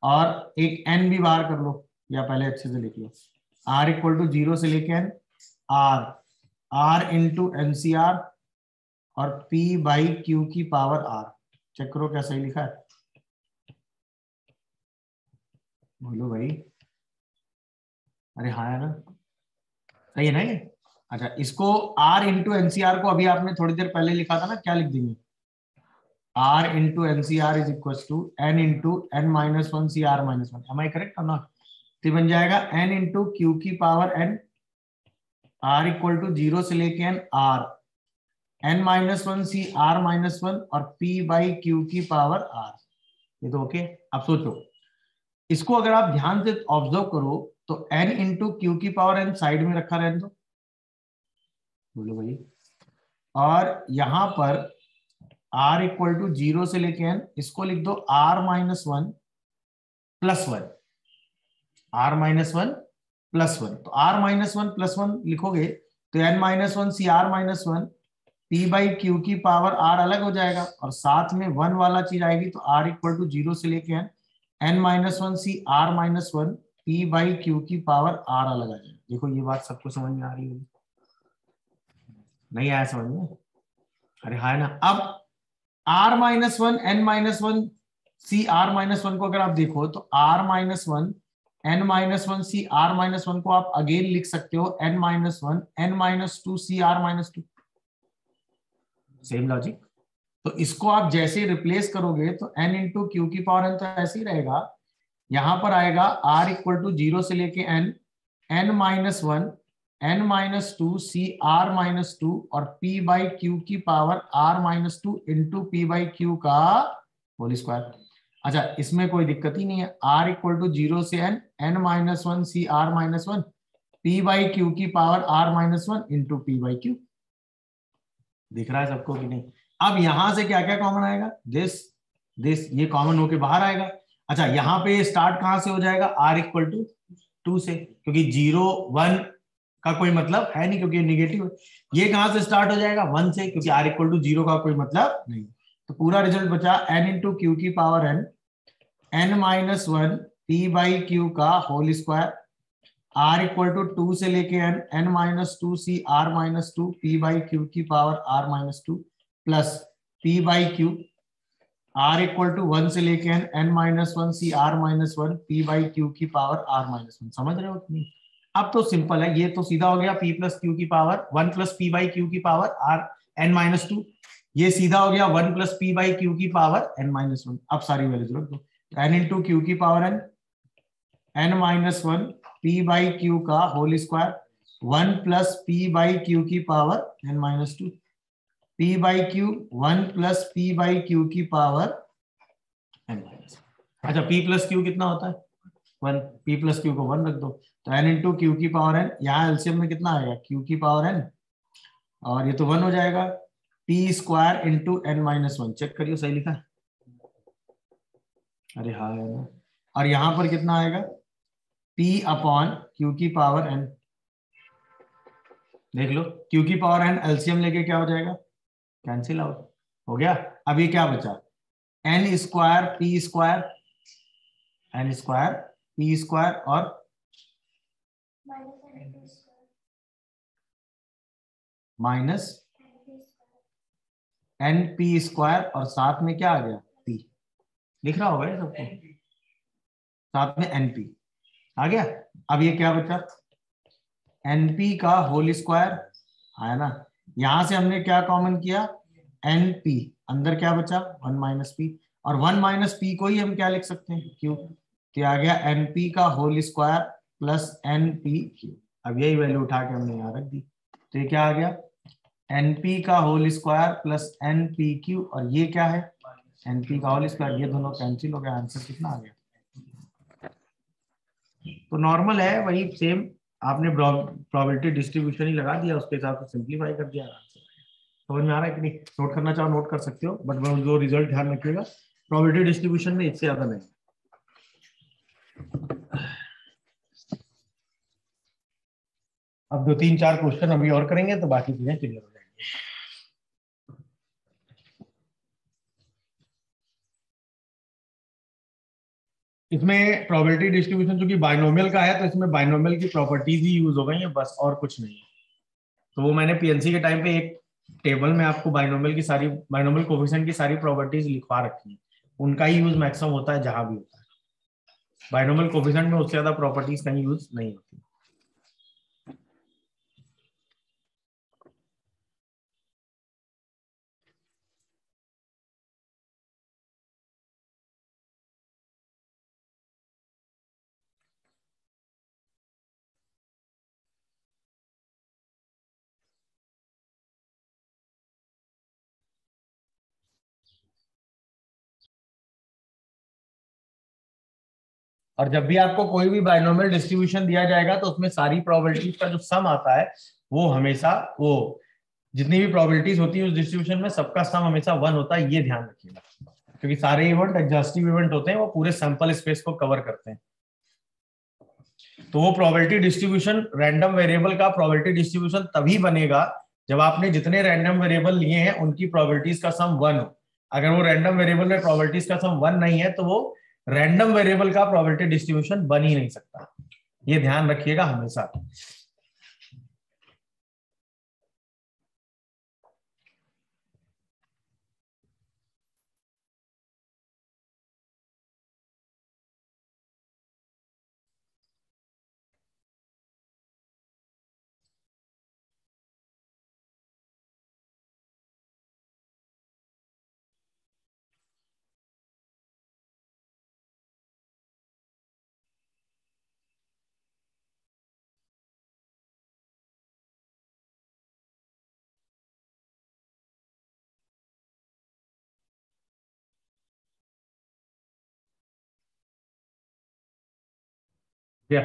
और एक n भी बाहर कर लो, या पहले अच्छे से लिख लो, r इक्वल टू 0 से लेके n, r इंटू एनसीआर और p बाई क्यू की पावर r। चेक करो क्या सही लिखा है, बोलो भाई। अरे हाँ है ना, सही है ना ये? अच्छा, इसको r इंटू एनसीआर को अभी आपने थोड़ी देर पहले लिखा था ना, क्या लिख देंगे, r into NCR is equal to n into n minus one C R minus one. Am I correct ना? तो बन जाएगा n इंटू क्यू की power n, r equal to 0 से लेके n, r n minus one C R minus one, और p by Q की power r। ये तो ओके। अब सोचो, इसको अगर आप ध्यान से ऑब्जर्व करो तो n इंटू क्यू की पावर n साइड में रखा रहने दो, बोलो भाई, और यहां पर r इक्वल टू 0 से लेके n, इसको लिख दो r minus one plus one, r minus one plus one. तो r minus one plus one लिखोगे तो n minus one C R minus one, p by Q की पावर r अलग हो जाएगा, और साथ में वन वाला चीज आएगी, तो r इक्वल टू 0 से लेके n minus one C R minus one, p by Q की पावर r अलग आ जाएगा। देखो ये बात सबको समझ में आ रही होगी, नहीं आया समझ में? अरे हाँ ना। अब r minus one N minus one C R minus one को अगर आप देखो तो r minus one N minus one C R minus one को आप अगेन लिख सकते हो n minus one N minus two C R minus two, same logic. तो इसको आप जैसे रिप्लेस करोगे तो n इंटू क्यू की पावर n तो ऐसे ही रहेगा, यहां पर आएगा r इक्वल टू 0 से लेके n, n minus one n minus two C R minus two, और p बाई क्यू की power r minus two into P by Q का होल स्क्वायर। अच्छा, इसमें कोई दिक्कत ही नहीं है, r इक्वल टू 0 से n, n minus one C R minus one, p by Q की power r minus one into P by Q. दिख रहा है सबको कि नहीं? अब यहां से क्या क्या कॉमन आएगा, दिस ये कॉमन होके बाहर आएगा। अच्छा, यहाँ पे स्टार्ट कहां से हो जाएगा, r इक्वल टू 2 से, क्योंकि 0 1 का कोई मतलब है नहीं क्योंकि नेगेटिव है। ये कहां से स्टार्ट हो जाएगा, 1 से, क्योंकि r इक्वल टू 0 का कोई मतलब नहीं। तो पूरा रिजल्ट बचा n इंटू क्यू की power n, n minus one P by Q का whole square, r equal to 2 से लेके n, n minus two C R minus two, P by Q की power r minus two, plus p by Q, r equal to 1 से लेके n, n minus one C R minus one, P by Q की power r minus one. समझ रहे हो कि नहीं? अब तो सिंपल है, ये तो सीधा हो गया p प्लस क्यू की power 1 plus p by Q की पावर r n-2, ये सीधा हो गया 1 प्लस p बाई क्यू की पावर n-1। अब सारी वैल्यूज रख दो, n इंटू क्यू की power n, n-1 p by Q का whole square, 1 plus p by Q की power n-2, p by Q 1 plus p by Q की power n-। अच्छा p प्लस क्यू कितना होता है 1, p प्लस क्यू को 1 रख दो, तो n इंटू क्यू की पावर n, यहाँ एलसीएम में कितना आएगा क्यू की पावर n, और ये तो 1 हो जाएगा, p square into n-1, check करियो सही लिखा है, अरे हाँ है ना, और यहां पर कितना आएगा p अपॉन क्यू की पावर n, देख लो क्यू की पावर n एलसीएम लेके क्या हो जाएगा, कैंसिल आउट हो गया। अब ये क्या बचा, n square p square, n square p square और माइनस एन पी स्क्वायर, और साथ में क्या आ गया p, दिख रहा होगा ये सबको, साथ में एन पी आ गया। अब ये क्या बचा, एनपी का होल स्क्वायर आया ना, यहां से हमने क्या कॉमन किया एनपी, अंदर क्या बचा 1 माइनस पी, और 1 माइनस पी को ही हम क्या लिख सकते हैं क्यू, तो आ गया एनपी का whole square plus NP Q. अब यही वैल्यू उठा के हमने यहाँ रख दी, तो ये क्या आ गया एनपी का whole square plus NP Q, और ये क्या है एनपी का होल स्क्वायर, ये दोनों कैंसिल हो गया, आंसर कितना आ गया। तो नॉर्मल है वही सेम, आपने प्रोबेबिलिटी डिस्ट्रीब्यूशन ही लगा दिया, उसके हिसाब से सिंप्लीफाई कर दिया आराम से। समझ में आ रहा है कि नहीं, नोट करना चाहो नोट कर सकते हो, बट जो रिजल्ट ध्यान रखिएगा प्रोबेबिलिटी डिस्ट्रीब्यूशन में इससे ज्यादा नहीं। अब 2-3-4 क्वेश्चन अभी और करेंगे तो बाकी चीजें क्लियर हो जाएंगी। इसमें प्रोबेबिलिटी डिस्ट्रीब्यूशन जो कि बाइनोमियल का है, तो इसमें बाइनोमियल की प्रॉपर्टीज ही यूज हो गई है बस, और कुछ नहीं है। तो वो मैंने पीएनसी के टाइम पे एक टेबल में आपको बाइनोमियल की सारी, बाइनोमियल कोफिशिएंट की सारी प्रॉपर्टीज लिखवा रखी है, उनका ही यूज मैक्सिमम होता है जहां भी होता है। बाइनोमियल कोफिशिएंट में उससे ज्यादा प्रॉपर्टीज कहीं यूज नहीं होती। और जब भी आपको कोई भी बाइनोमियल डिस्ट्रीब्यूशन दिया जाएगा तो उसमें सारी प्रोबेबिलिटीज का जो सम आता है वो हमेशा, वो जितनी भी प्रोबेबिलिटीज होती है उस डिस्ट्रीब्यूशन में सबका सम हमेशा 1 होता है, ये ध्यान रखिएगा, क्योंकि सारे इवेंट एग्जॉस्टिव इवेंट होते हैं, वो पूरे सैंपल स्पेस को कवर करते हैं। तो वो प्रोबेबिलिटी डिस्ट्रीब्यूशन, रैंडम वेरिएबल का प्रोबेबिलिटी डिस्ट्रीब्यूशन तभी बनेगा जब आपने जितने रैंडम वेरिएबल लिए हैं उनकी प्रोबेबिलिटीज का सम 1 हो। अगर वो रैंडम वेरिएबल में प्रोबेबिलिटीज का सम 1 नहीं है तो वो रैंडम वेरिएबल का प्रोबेबिलिटी डिस्ट्रीब्यूशन बन ही नहीं सकता, ये ध्यान रखिएगा हमेशा। क्या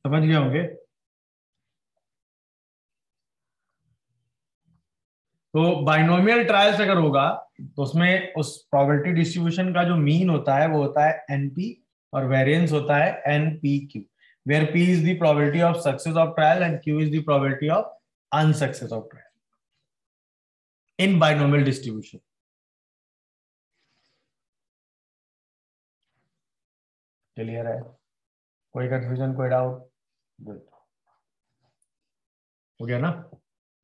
समझ गए होंगे। तो बाइनोमियल ट्रायल्स अगर होगा तो उसमें उस प्रोबेबिलिटी डिस्ट्रीब्यूशन का जो मीन होता है वो होता है एनपी, और वेरिएंस होता है NP Q, where P is the probability of success of trial and Q is the probability of unsuccess of trial in binomial distribution. Clear है, कोई कंफ्यूजन कोई डाउट, गुड हो गया ना,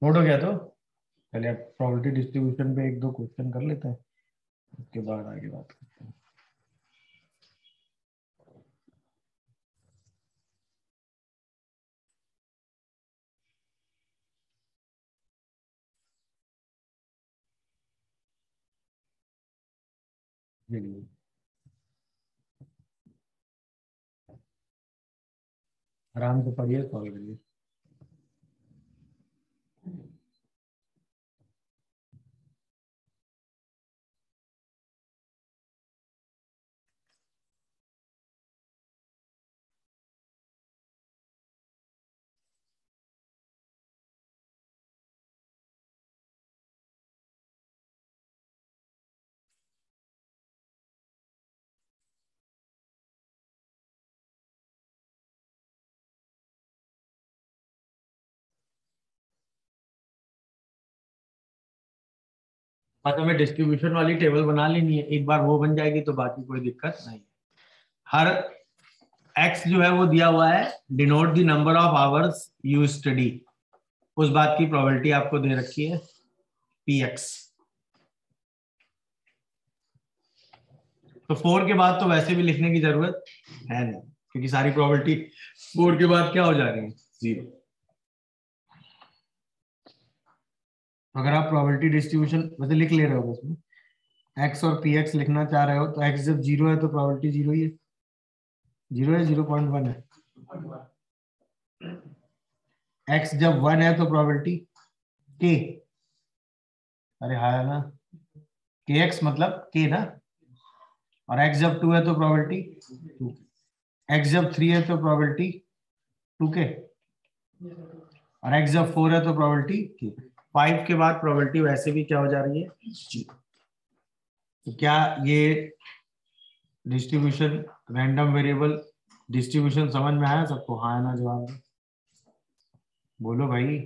नोट हो गया तो चलिए प्रोबेबिलिटी डिस्ट्रीब्यूशन पे 1-2 क्वेश्चन कर लेते हैं, उसके बाद आगे बात करते हैं। आराम से पढ़िए, सॉल्व करिए। बस हमें डिस्ट्रीब्यूशन वाली टेबल बना लेनी है, एक बार वो बन जाएगी तो बाकी कोई दिक्कत नहीं। हर x जो है वो दिया हुआ है, denote the number of hours you study, उस बात की प्रोबेबिलिटी आपको दे रखी है px। तो 4 के बाद तो वैसे भी लिखने की जरूरत है नहीं, क्योंकि सारी प्रोबेबिलिटी 4 के बाद क्या हो जा रही है, 0। अगर आप प्रोबेबिलिटी डिस्ट्रीब्यूशन वैसे लिख ले रहे हो उसमें x और px लिखना चाह रहे हो, तो x जब 0 है तो प्रोबेबिलिटी 0 ही है, 0 है, 0.1 है। x जब 1 है तो प्रोबेबिलिटी k, अरे हाँ है ना, kx मतलब k ना, और x जब 2 है तो प्रोबेबिलिटी 2, x जब 3 है तो प्रोबेबिलिटी 2k, और x जब 4 है तो प्रोबेबिलिटी k। 5 के बाद प्रोबेबिलिटी वैसे भी क्या हो जा रही है, 0। तो क्या ये डिस्ट्रीब्यूशन, रैंडम वेरिएबल डिस्ट्रीब्यूशन समझ में आया सबको? हाँ ना, जवाब बोलो भाई।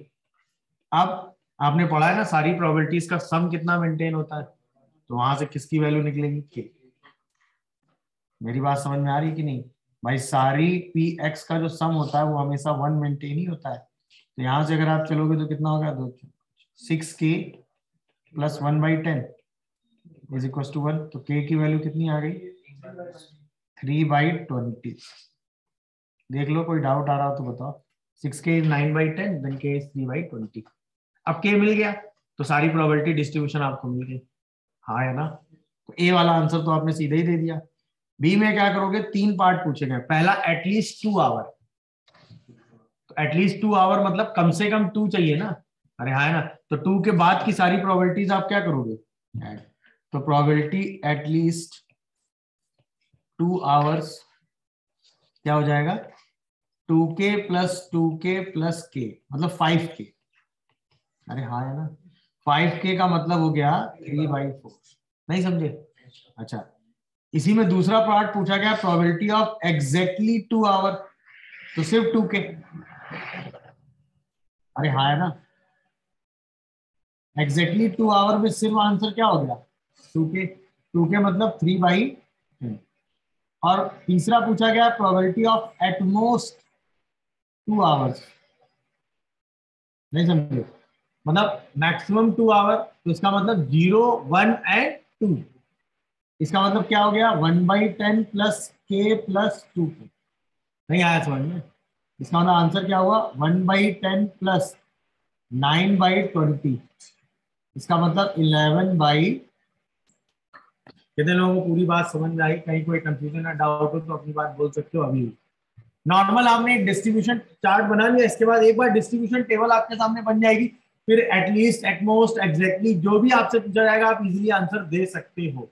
अब आपने पढ़ा है ना सारी प्रोबेबिलिटीज का सम कितना मेंटेन होता है, तो वहां से किसकी वैल्यू निकलेगी, k। मेरी बात समझ में आ रही कि नहीं भाई? सारी पी एक्स का जो सम होता है वो हमेशा 1 मेंटेन ही होता है। तो यहां से अगर आप चलोगे तो कितना होगा, 6k plus 1/10 is equal to 1। तो k की वैल्यू कितनी आ गई, 3/20। देख लो, कोई डाउट आ रहा हो तो बताओ। 6k is 9/10, then k is 3/20। अब k मिल गया तो सारी प्रोबेबिलिटी डिस्ट्रीब्यूशन आपको मिल गई, हाँ है ना। तो ए वाला आंसर तो आपने सीधे ही दे दिया। बी में क्या करोगे, 3 पार्ट पूछे गए। पहला एटलीस्ट 2 आवर, तो एटलीस्ट 2 आवर मतलब कम से कम 2 चाहिए ना, अरे हाँ है ना। तो 2 के बाद की सारी प्रोबेबिलिटीज आप क्या करोगे, ऐड। तो प्रोबेबिलिटी एटलीस्ट 2 आवर्स क्या हो जाएगा, 2k plus 2k plus k मतलब 5k, अरे हाँ है ना। 5k का मतलब हो गया 3/4, नहीं समझे? अच्छा, इसी में दूसरा पार्ट पूछा गया, प्रोबेबिलिटी ऑफ एग्जैक्टली 2 आवर, तो सिर्फ 2k, अरे हाँ है ना। एग्जैक्टली 2 आवर में सिर्फ आंसर क्या हो गया, 2k। 2k मतलब 3/10। और तीसरा पूछा गया प्रोबेबिलिटी ऑफ एटमोस्ट 2 आवर्स, नहीं समझे? मतलब मैक्सिमम 2 आवर, तो इसका मतलब 0, 1 एंड 2। इसका मतलब क्या हो गया, 1/10 प्लस k प्लस 2k। नहीं आया समझ में? इसका मतलब आंसर क्या हुआ, 1/10 प्लस 9/20। इसका मतलब 11। कितने लोगों को पूरी बात समझ में आई? कहीं कोई कंफ्यूजन या डाउट हो तो अपनी बात बोल सकते हो अभी। नॉर्मल आपने एक डिस्ट्रीब्यूशन चार्ट बना लिया, इसके बाद एक बार डिस्ट्रीब्यूशन टेबल आपके सामने बन जाएगी, फिर एटलीस्ट, एटमोस्ट, एग्जैक्टली जो भी आपसे पूछा जाएगा आप इजीली आंसर दे सकते हो।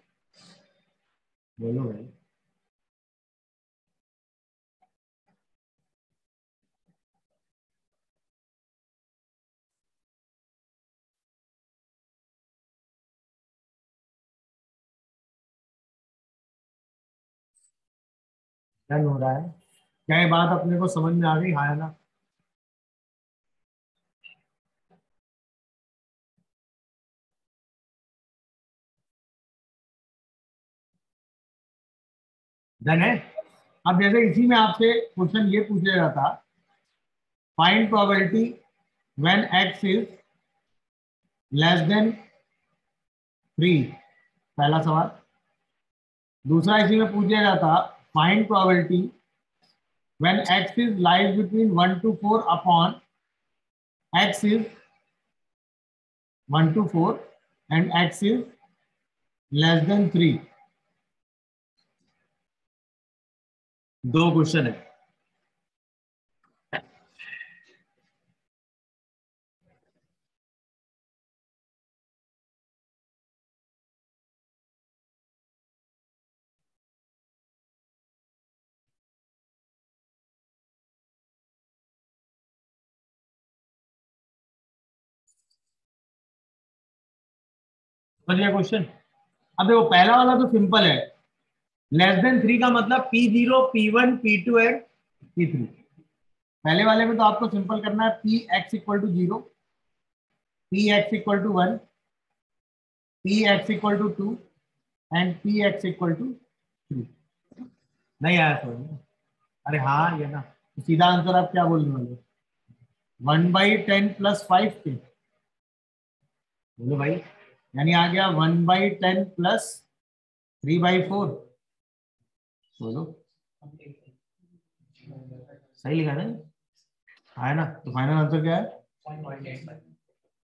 बोलो भाई। क्या हो रहा है? क्या ये बात अपने को समझ में आ गई, हाँ है ना? डन है। अब जैसे इसी में आपसे क्वेश्चन ये पूछा गया था, find probability when x is less than 3, पहला सवाल। दूसरा इसी में पूछा गया था, find probability when x is lies between 1 to 4 upon x is 1 to 4 and x is less than 3। दो क्वेश्चन है। समझिए क्वेश्चन। अब देखो पहला वाला तो सिंपल है, लेस देन 3 का मतलब P0 P1 P2 and P3। पहले वाले में तो आपको सिंपल करना है, P X equal to 0, P X equal to 1, P X equal to 2 and P X equal to 3। नहीं आया समझ में? अरे हाँ ये ना, तो सीधा आंसर आप क्या बोलने वाले? 1/10 प्लस 5 के, बोलो भाई, यानी आ गया 1/10 प्लस 3/4। बोलो, सही लिखा ना? है ना? तो फाइनल आंसर क्या है?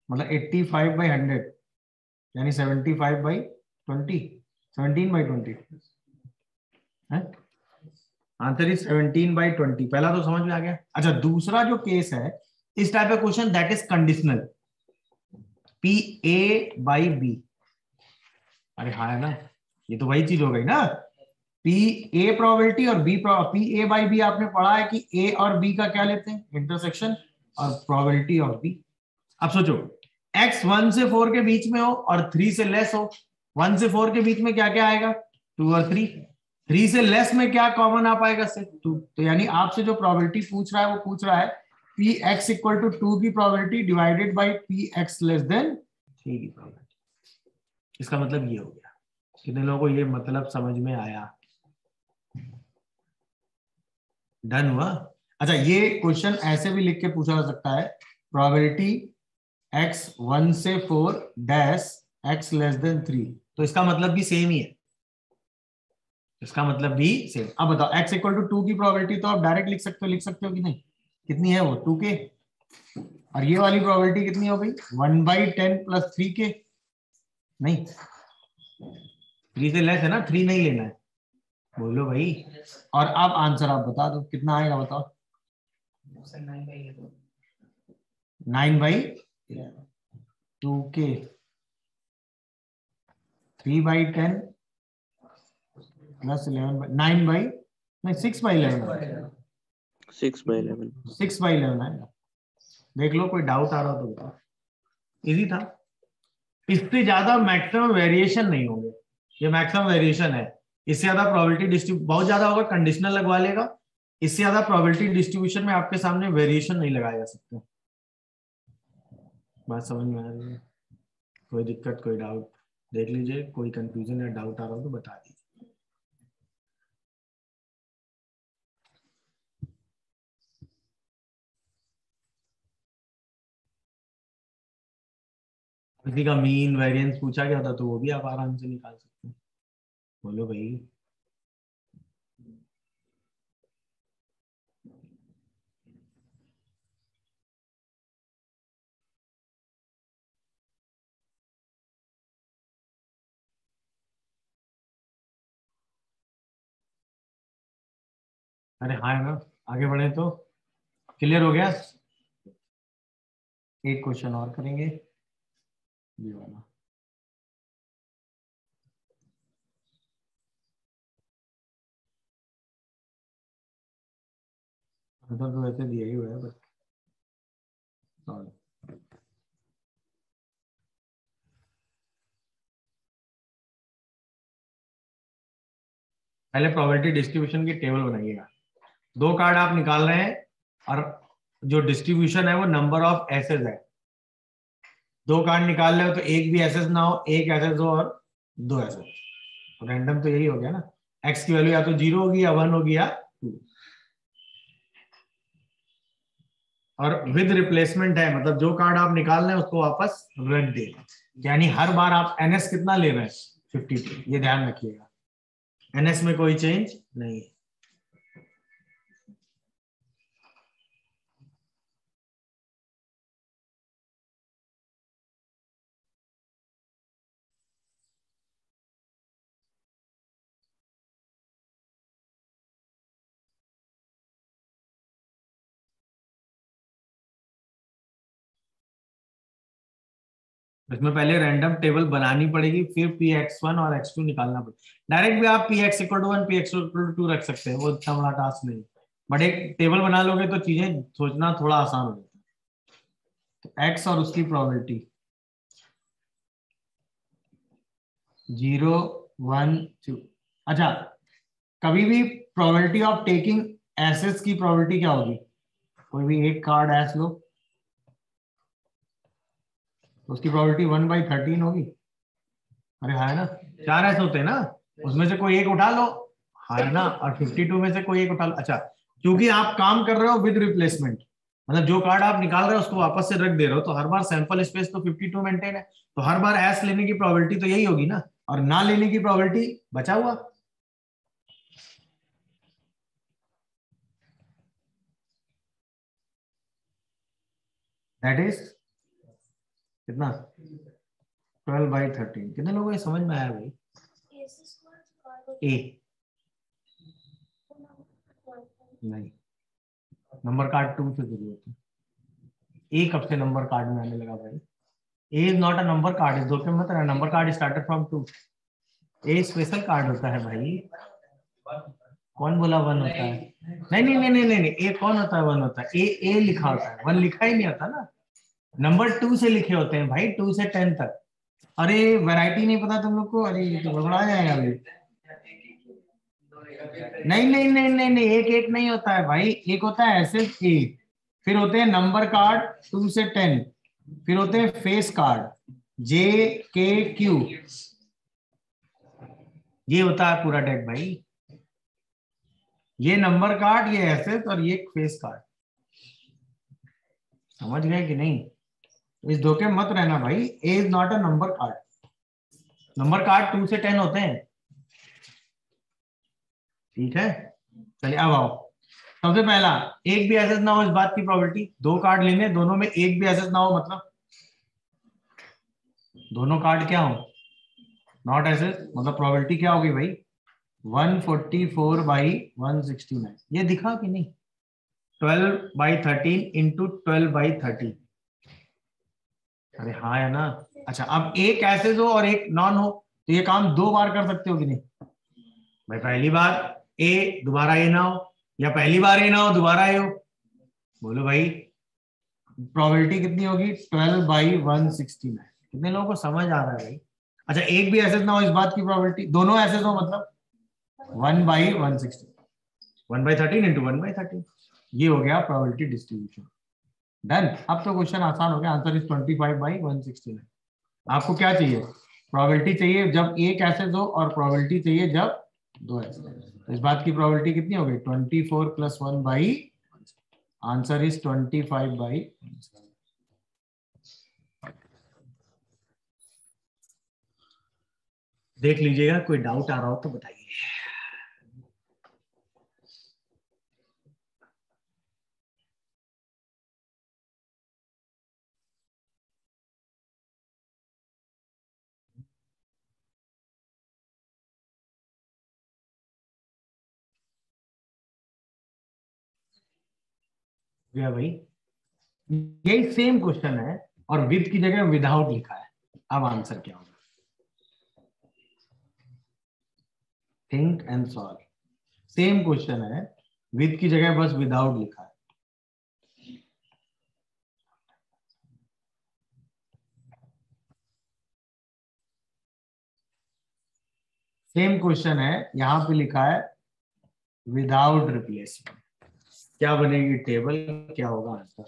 मतलब 85/100, यानी 75/20, 17/20 है। Answer is 17/20। पहला तो समझ में आ गया। अच्छा दूसरा जो केस है, इस type of question that is conditional, P A by B. अरे हाँ है ना, ये तो वही चीज हो गई ना, पी ए प्रोबेबिलिटी और B P A by B. आपने पढ़ा है कि ए और बी का क्या लेते हैं? इंटरसेक्शन और प्रोबेबिलिटी ऑफ बी। अब सोचो, x 1 से 4 के बीच में हो और 3 से लेस हो। 1 से 4 के बीच में क्या क्या आएगा? 2 और 3। 3 से लेस में क्या कॉमन आ पाएगा? से 2। तो यानी आपसे जो प्रोबेबिलिटी पूछ रहा है वो पूछ रहा है पी एक्स इक्वल टू 2 की probability divided by P x less than 3 की प्रोबेबिलिटी। इसका मतलब ये हो गया। कितने लोगों को ये मतलब समझ में आया? डन हुआ? अच्छा ये क्वेश्चन ऐसे भी लिख के पूछा जा सकता है, प्रोबेबिलिटी x 1 से 4 डैश x लेस देन 3। तो इसका मतलब भी सेम ही है, इसका मतलब भी सेम। अब बताओ x इक्वल टू 2 की प्रोबेबिलिटी तो आप डायरेक्ट लिख सकते हो कि नहीं? कितनी है वो? 2k। और ये वाली प्रोबेबिलिटी कितनी हो गई? 1/10 प्लस 3k। नहीं, 3 से लेस है ना, 3 नहीं लेना है। बोलो भाई। और अब आंसर आप बता दो कितना आएगा, बताओ। 9/2k, 3/10 प्लस 11 9 बाई नहीं 6/11, 6/11। 6/11 है। देख लो, कोई डाउट आ रहा हो तो बताओ। इजी था। इससे ज्यादा मैक्सिमम वेरिएशन नहीं होंगे, ये मैक्सिमम वेरिएशन है। इससे ज्यादा प्रोबेबिलिटी डिस्ट्रीब्यूशन बहुत ज्यादा होगा, कंडीशनल लगवा लेगा। इससे ज्यादा प्रोबेबिलिटी डिस्ट्रीब्यूशन में आपके सामने वेरिएशन नहीं लगाया जा सकता। बात समझ में आ रही है? कोई दिक्कत, कोई डाउट देख लीजिए, कोई कंफ्यूजन या डाउट आ रहा हो तो बता दीजिए। किसी का मीन वेरिएंस पूछा गया था तो वो भी आप आराम से निकाल सकते हैं। बोलो भाई। अरे हाँ है ना, आगे बढ़े तो क्लियर हो गया। एक क्वेश्चन और करेंगे, ये वाला। आंसर तो वैसे दिया ही हुआ है, बट सॉरी। पहले प्रोबेबिलिटी डिस्ट्रीब्यूशन की टेबल बनाइएगा। दो कार्ड आप निकाल रहे हैं और जो डिस्ट्रीब्यूशन है वो नंबर ऑफ एसेस है। दो कार्ड निकाल रहे हो तो एक भी एसेस ना हो, एक एसेस हो और दो एसेस। तो रैंडम तो यही हो गया ना, एक्स की वैल्यू या तो 0 होगी या 1 होगी या 2। और विद रिप्लेसमेंट है, मतलब जो कार्ड आप निकाल रहे हैं उसको वापस रख देगा। यानी हर बार आप एनएस कितना ले रहे हैं? 52। ये ध्यान रखिएगा, एनएस में कोई चेंज नहीं है। इसमें पहले रैंडम टेबल बनानी पड़ेगी, फिर Px1 और x2 निकालना पड़ेगा। डायरेक्ट भी आप Px = 1 Px = 2 रख सकते हैं, वो इतना बड़ा टास्क नहीं, बट एक टेबल बना लोगे तो चीजें सोचना थोड़ा आसान हो जाता है। तो x और उसकी प्रोबेबिलिटी 0 1 2। अच्छा, कभी भी प्रोबेबिलिटी ऑफ टेकिंग एसेट्स की प्रोबेबिलिटी क्या होगी? कोई भी एक कार्ड एस लो तो उसकी प्रोबेबिलिटी 1/13 होगी। अरे हाँ है ना, 4 ऐसे होते हैं ना, उसमें से कोई एक उठा लो, हाँ है ना, और 52 में से कोई एक उठा लो। अच्छा, क्योंकि आप काम कर रहे हो विद रिप्लेसमेंट, मतलब जो कार्ड आप निकाल रहे हो उसको वापस से रख दे रहे हो, तो हर बार सैंपल स्पेस तो 52 मेंटेन है, तो हर बार एस लेने की प्रोबेबिलिटी तो यही होगी ना, और ना लेने की प्रोबेबिलिटी बचा हुआ। दैट इज कितना? 12/13। कितने लोगों को समझ में आया भाई? ए नहीं, नंबर कार्ड 2 से शुरू होती है। ए कब से नंबर कार्ड में आने लगा भाई? A is not a number card, इस दो के मतलब number card started from 2। A special card होता है भाई। कौन बोला 1 होता है? नहीं नहीं नहीं नहीं नहीं नहीं, ए कौन होता है 1 होता है? ए लिखा होता है, 1 लिखा ही नहीं होता ना। नंबर 2 से लिखे होते हैं भाई, 2 से 10 तक। अरे वैरायटी नहीं पता तुम लोग को? अरे ये तो गड़बड़ा जाएगा अभी। नहीं नहीं नहीं नहीं नहीं, एक एक नहीं होता है भाई, एक होता है ऐसे ए, फिर होते हैं नंबर कार्ड 2 से 10, फिर होते हैं फेस कार्ड JKQ, ये होता है पूरा डेक भाई। ये नंबर कार्ड, ये एसेस, और ये फेस कार्ड। समझ गए कि नहीं? इस धोखे मत रहना भाई, A is not a number card. Number card 2 से 10 होते हैं, ठीक है। चलिए अब आओ, सबसे पहला, एक भी एसेस ना हो इस बात की प्रोबेबिलिटी। दो कार्ड लेने, दोनों में एक भी एसेस ना हो, मतलब दोनों कार्ड क्या हो? नॉट एसेस, मतलब प्रोबेबिलिटी क्या होगी भाई? 144/169। ये दिखा कि नहीं? 12/13 इंटू 12/30। अरे हाँ है ना। अच्छा, अब एक एसेस हो और एक नॉन हो, तो ये काम 2 बार कर सकते हो कि नहीं भाई? पहली बार ए, दोबारा ए ना हो, या पहली बार ए ना हो दोबारा ए हो? बोलो भाई, प्रोबेबिलिटी कितनी होगी? 12/169। कितने लोगों को समझ आ रहा है भाई? अच्छा, एक भी एसेस ना हो इस बात की प्रोबेबिलिटी, दोनों एसेस हो मतलब 1/160, 1/13 इंटू 1/13। ये हो गया प्रोबेबिलिटी डिस्ट्रीब्यूशन। डन। अब तो क्वेश्चन आसान हो गया, आंसर इज 25/169। आपको क्या चाहिए? प्रोबेबिलिटी चाहिए जब एक एसेस हो, और प्रोबेबिलिटी चाहिए जब दो एसेस। तो इस बात की प्रोबेबिलिटी कितनी हो गई? 24 + 1/, आंसर इज 25/, देख लीजिएगा, कोई डाउट आ रहा हो तो बताइए। भैया भाई, यही सेम क्वेश्चन है, और विद की जगह विदाउट लिखा है। अब आंसर क्या होगा? Think and solve. Same question है, विद की जगह बस विदाउट लिखा है। सेम क्वेश्चन है, यहां पे लिखा है विदाउट रिप्लेसमेंट। क्या बनेगी टेबल, क्या होगा आंसर?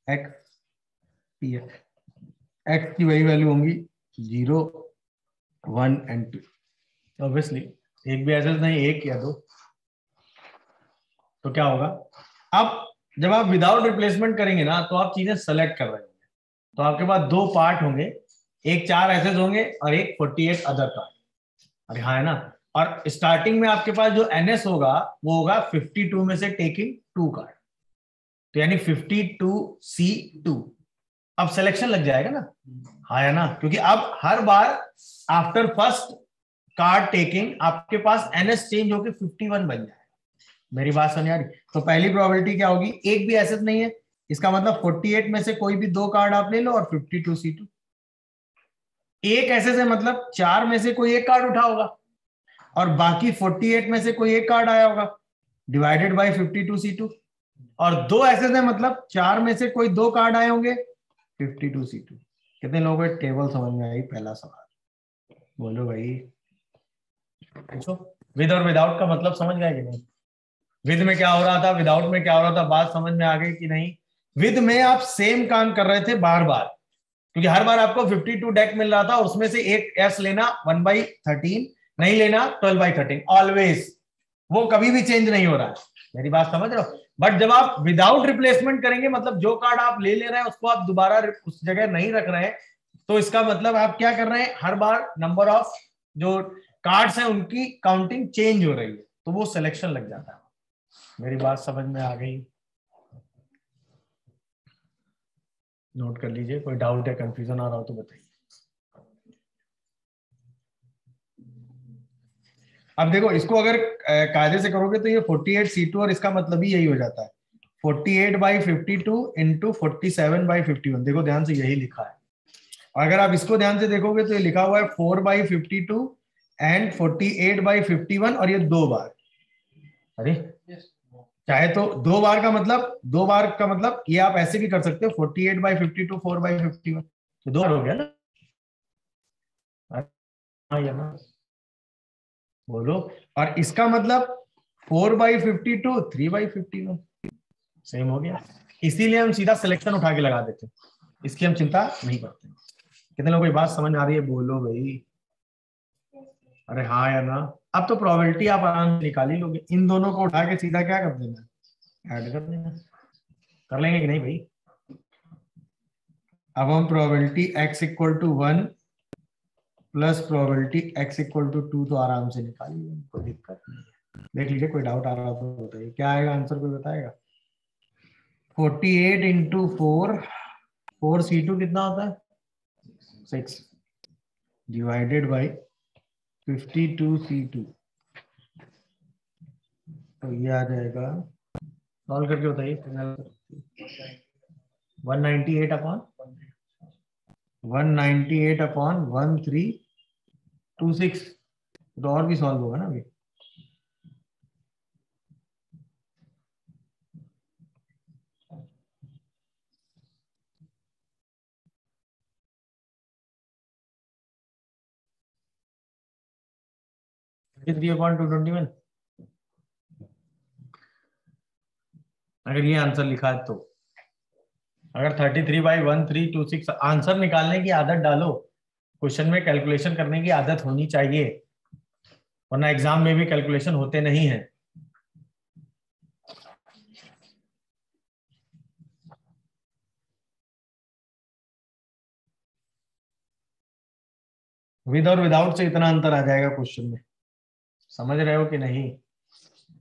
एक्स पी एक्स की वही वैल्यू होंगी 0 1 एंड 2। ऑब्वियसली एक भी ऐसा नहीं, एक या दो। तो क्या होगा? अब जब आप विदाउट रिप्लेसमेंट करेंगे ना, तो आप चीजें सेलेक्ट कर रहे होंगे, तो आपके पास दो पार्ट होंगे। एक 4 एसेज होंगे और एक 48 अदर कार्ड। अरे हाँ है ना। और स्टार्टिंग में आपके पास जो एनएस होगा वो होगा 52 में से टेकिंग 2 कार्ड, तो यानी 52C2। अब सिलेक्शन लग जाएगा ना, हाँ है ना, क्योंकि अब हर बार आफ्टर फर्स्ट कार्ड टेकिंग आपके पास एनएस चेंज होकर 51 बन जाएगा। मेरी बात समझ आ रही? तो पहली प्रोबेबिलिटी क्या होगी, एक भी एसेट नहीं है, इसका मतलब 48 में से कोई भी 2 कार्ड आप ले लो और 52C2। एक एसेट है मतलब 4 में से कोई एक कार्ड उठा होगा और बाकी 48 में से कोई एक कार्ड आया होगा, डिवाइडेड बाय 52C2। और 2 एसेट है मतलब 4 में से कोई 2 कार्ड आए होंगे, 52C2। कितने लोगों को टेबल समझ में आई? पहला सवाल बोलो भाई, पूछो। विद और विदाउट का मतलब समझ गए कि नहीं? विद में क्या हो रहा था, विदाउट में क्या हो रहा था, बात समझ में आ गई कि नहीं? विद में आप सेम काम कर रहे थे बार बार, क्योंकि हर बार आपको 52 डेक मिल रहा था और उसमें से एक एस लेना 1/13, नहीं लेना 12/13, ऑलवेज। वो कभी भी चेंज नहीं हो रहा है। मेरी बात समझ रहे हो? बट जब आप विदाउट रिप्लेसमेंट करेंगे, मतलब जो कार्ड आप ले रहे हैं उसको आप दोबारा उस जगह नहीं रख रहे हैं, तो इसका मतलब आप क्या कर रहे हैं, हर बार नंबर ऑफ जो कार्ड्स हैं उनकी काउंटिंग चेंज हो रही है, तो वो सिलेक्शन लग जाता है। मेरी बात समझ में आ गई? नोट कर लीजिए, कोई डाउट है, कंफ्यूजन आ रहा हो तो बताइए। अब देखो, इसको अगर कायदे से करोगे तो ये 48C2 और इसका मतलब ही यही हो जाता है 48/52 इंटू 47/51। देखो ध्यान से, यही लिखा है। और अगर आप इसको ध्यान से देखोगे तो ये लिखा हुआ है 4/52 एंड 48/51, और ये 2 बार। अरे चाहे तो 2 बार का मतलब, 2 बार का मतलब ये आप ऐसे भी कर सकते हो, 48/52 4/51, तो 2 बार हो गया ना। हाँ या ना, बोलो। और इसका मतलब 4/52 3/51, सेम हो गया। इसीलिए हम सीधा सिलेक्शन उठा के लगा देते, इसकी हम चिंता नहीं करते। कितने लोगों को बात समझ आ रही है? बोलो भाई। अरे हाँ या ना। अब तो प्रोबेबिलिटी आप आराम से निकाल ही लोगे, इन दोनों को उठा के सीधा क्या कर देना, ऐड कर देना। कर लेंगे कि नहीं भाई? अब हम प्रोबेबिलिटी x इक्वल टू 1 प्लस प्रोबेबिलिटी x इक्वल टू 2 तो आराम से निकालिए, कोई दिक्कत नहीं है। देख लीजिए, कोई डाउट आ रहा हो तो बताइए, क्या आएगा आंसर, कोई बताएगा? 48 इंटू 4C2 कितना होता है 6, डिवाइडेड बाई 52C2, तो ये आ जाएगा, सॉल्व करके बताइए। 198/1326, तो और भी सॉल्व होगा ना अभी। अगर ये आंसर लिखा है तो, अगर 33/1326 आंसर निकालने की आदत डालो, क्वेश्चन में कैलकुलेशन करने की आदत होनी चाहिए, वरना एग्जाम में भी कैलकुलेशन होते नहीं है। विद और विदाउट से इतना अंतर आ जाएगा क्वेश्चन में, समझ रहे हो कि नहीं?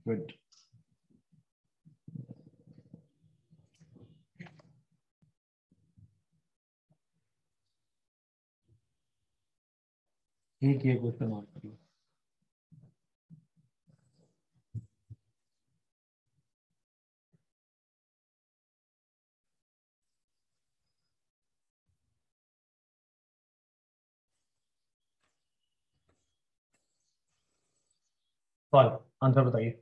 गुड। ठीक है, क्वेश्चन और कर लो। सॉल्व, आंसर बताइए।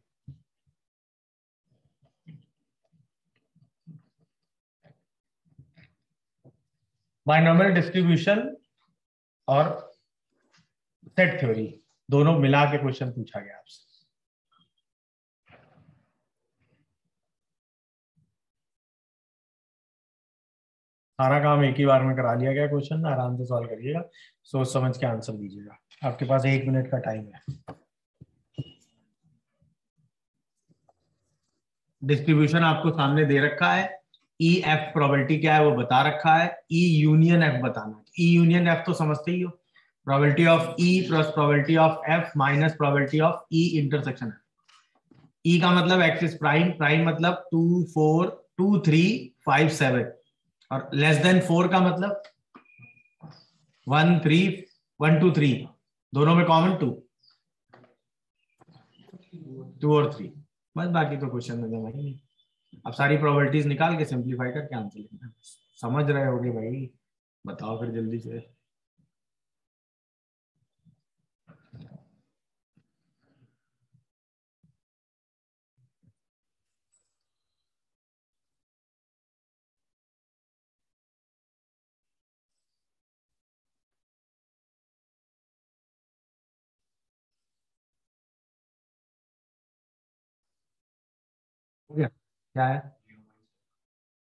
बायनॉमियल डिस्ट्रीब्यूशन और सेट थ्योरी दोनों मिला के क्वेश्चन पूछा गया आपसे। सारा काम एक ही बार में करा लिया गया क्वेश्चन में, आराम से सॉल्व करिएगा, सोच समझ के आंसर दीजिएगा। आपके पास 1 मिनट का टाइम है। डिस्ट्रीब्यूशन आपको सामने दे रखा है, ई एफ प्रोबेबिलिटी क्या है वो बता रखा है, ई यूनियन एफ बताना है। ई यूनियन एफ तो समझते ही हो, probability of E plus probability of F minus probability of E intersection F. E का मतलब एक्सिस प्राइम, प्राइम मतलब 2 4 2 3 5 7, और लेस देन 4 का मतलब 1 3 1 2 3, दोनों में कॉमन 2 और 3, बस बाकी तो क्वेश्चन में जमा ही नहीं। अब सारी प्रोबेबिलिटीज निकाल के सिंपलीफाई करके आंसर लिखना। समझ रहे होगे भाई, बताओ फिर जल्दी से। हो गया? क्या है?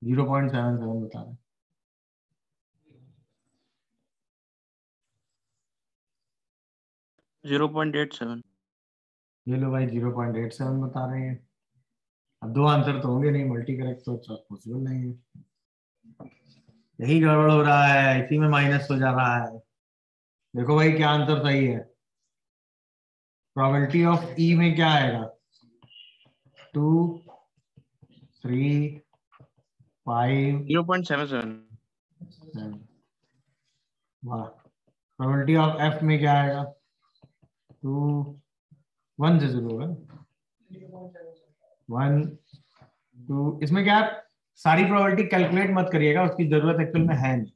0.77 बता रहे। 0.87। ये लो भाई 0.87 बता रहे हैं। अब दो आंसर तो होंगे नहीं, मल्टी करेक्ट तो पॉसिबल नहीं है। यही गड़बड़ हो रहा है, इसी में माइनस हो जा रहा है। देखो भाई क्या आंसर सही है। प्रोबेबिलिटी ऑफ ई में क्या आएगा? 2 3 5 0.77। 7। वाह। प्रोबेबिलिटी ऑफ एफ में क्या आएगा? 2 1 से शुरू होगा, 1 2। इसमें क्या है, सारी प्रोबेबिलिटी कैलकुलेट मत करिएगा, उसकी जरूरत एक्चुअल में है नहीं।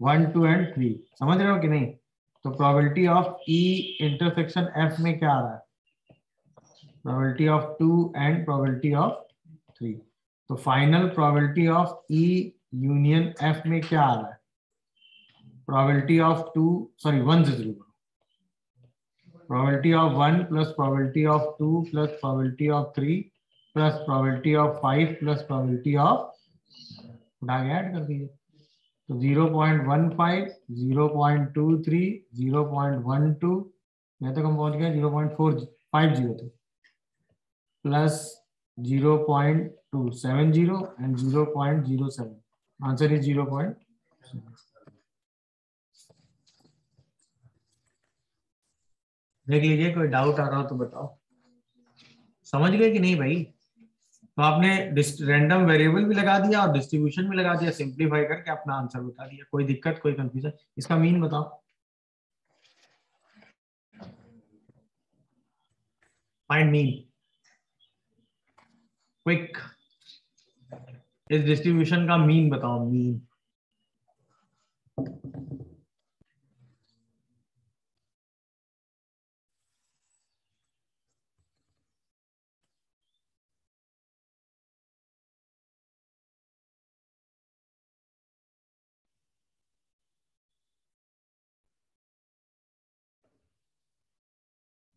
1 2 एंड 3 समझ रहे हो कि नहीं? तो probability of E intersection F में क्या आ रहा है? Probability of 2 and probability of 3। तो final probability of E union F में क्या आ रहा है? प्रोबेबिलिटी ऑफ 2, सॉरी 1 से शुरू करो। प्रोबेबिलिटी ऑफ 1 प्लस probability of 2 plus probability of 3 plus probability of 5 plus probability of, उठा के ऐड कर दीजिए। तो 0.15 0.23 0.12, यहाँ तक हम पहुंच गए 0.450 थे, प्लस 0.270 एंड 0.07। Answer is 0. देख लीजिए, कोई डाउट आ रहा हो तो बताओ। समझ गए कि नहीं भाई? तो आपने रैंडम वेरिएबल भी लगा दिया और डिस्ट्रीब्यूशन भी लगा दिया, सिंपलीफाई करके अपना आंसर बता दिया। कोई दिक्कत, कोई कंफ्यूजन? इसका मीन बताओ। Find mean quick. इस डिस्ट्रीब्यूशन का मीन बताओ, मीन।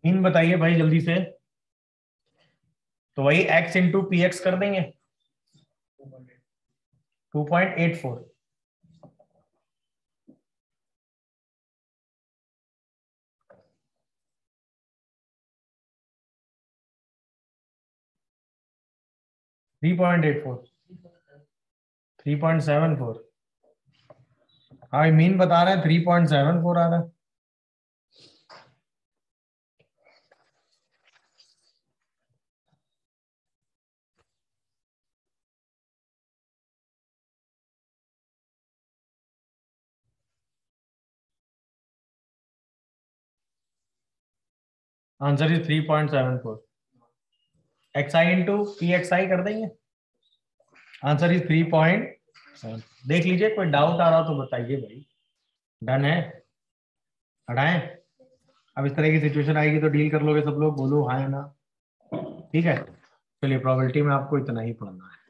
मीन बताइए भाई जल्दी से। तो वही x इंटू पी एक्स कर देंगे, 2.84। Three point 3.74। हाँ मीन बता रहे हैं 3.74 आ रहा है। Answer is 3.74। X I into P X I कर देंगे, आंसर इज 3.7। देख लीजिए, कोई डाउट आ रहा हो तो बताइए भाई। डन है? हटाएं? अब इस तरह की सिचुएशन आएगी तो डील कर लोगे सब लोग, बोलो हाँ या ना। ठीक है, चलिए प्रोबेबिलिटी में आपको इतना ही पढ़ना है।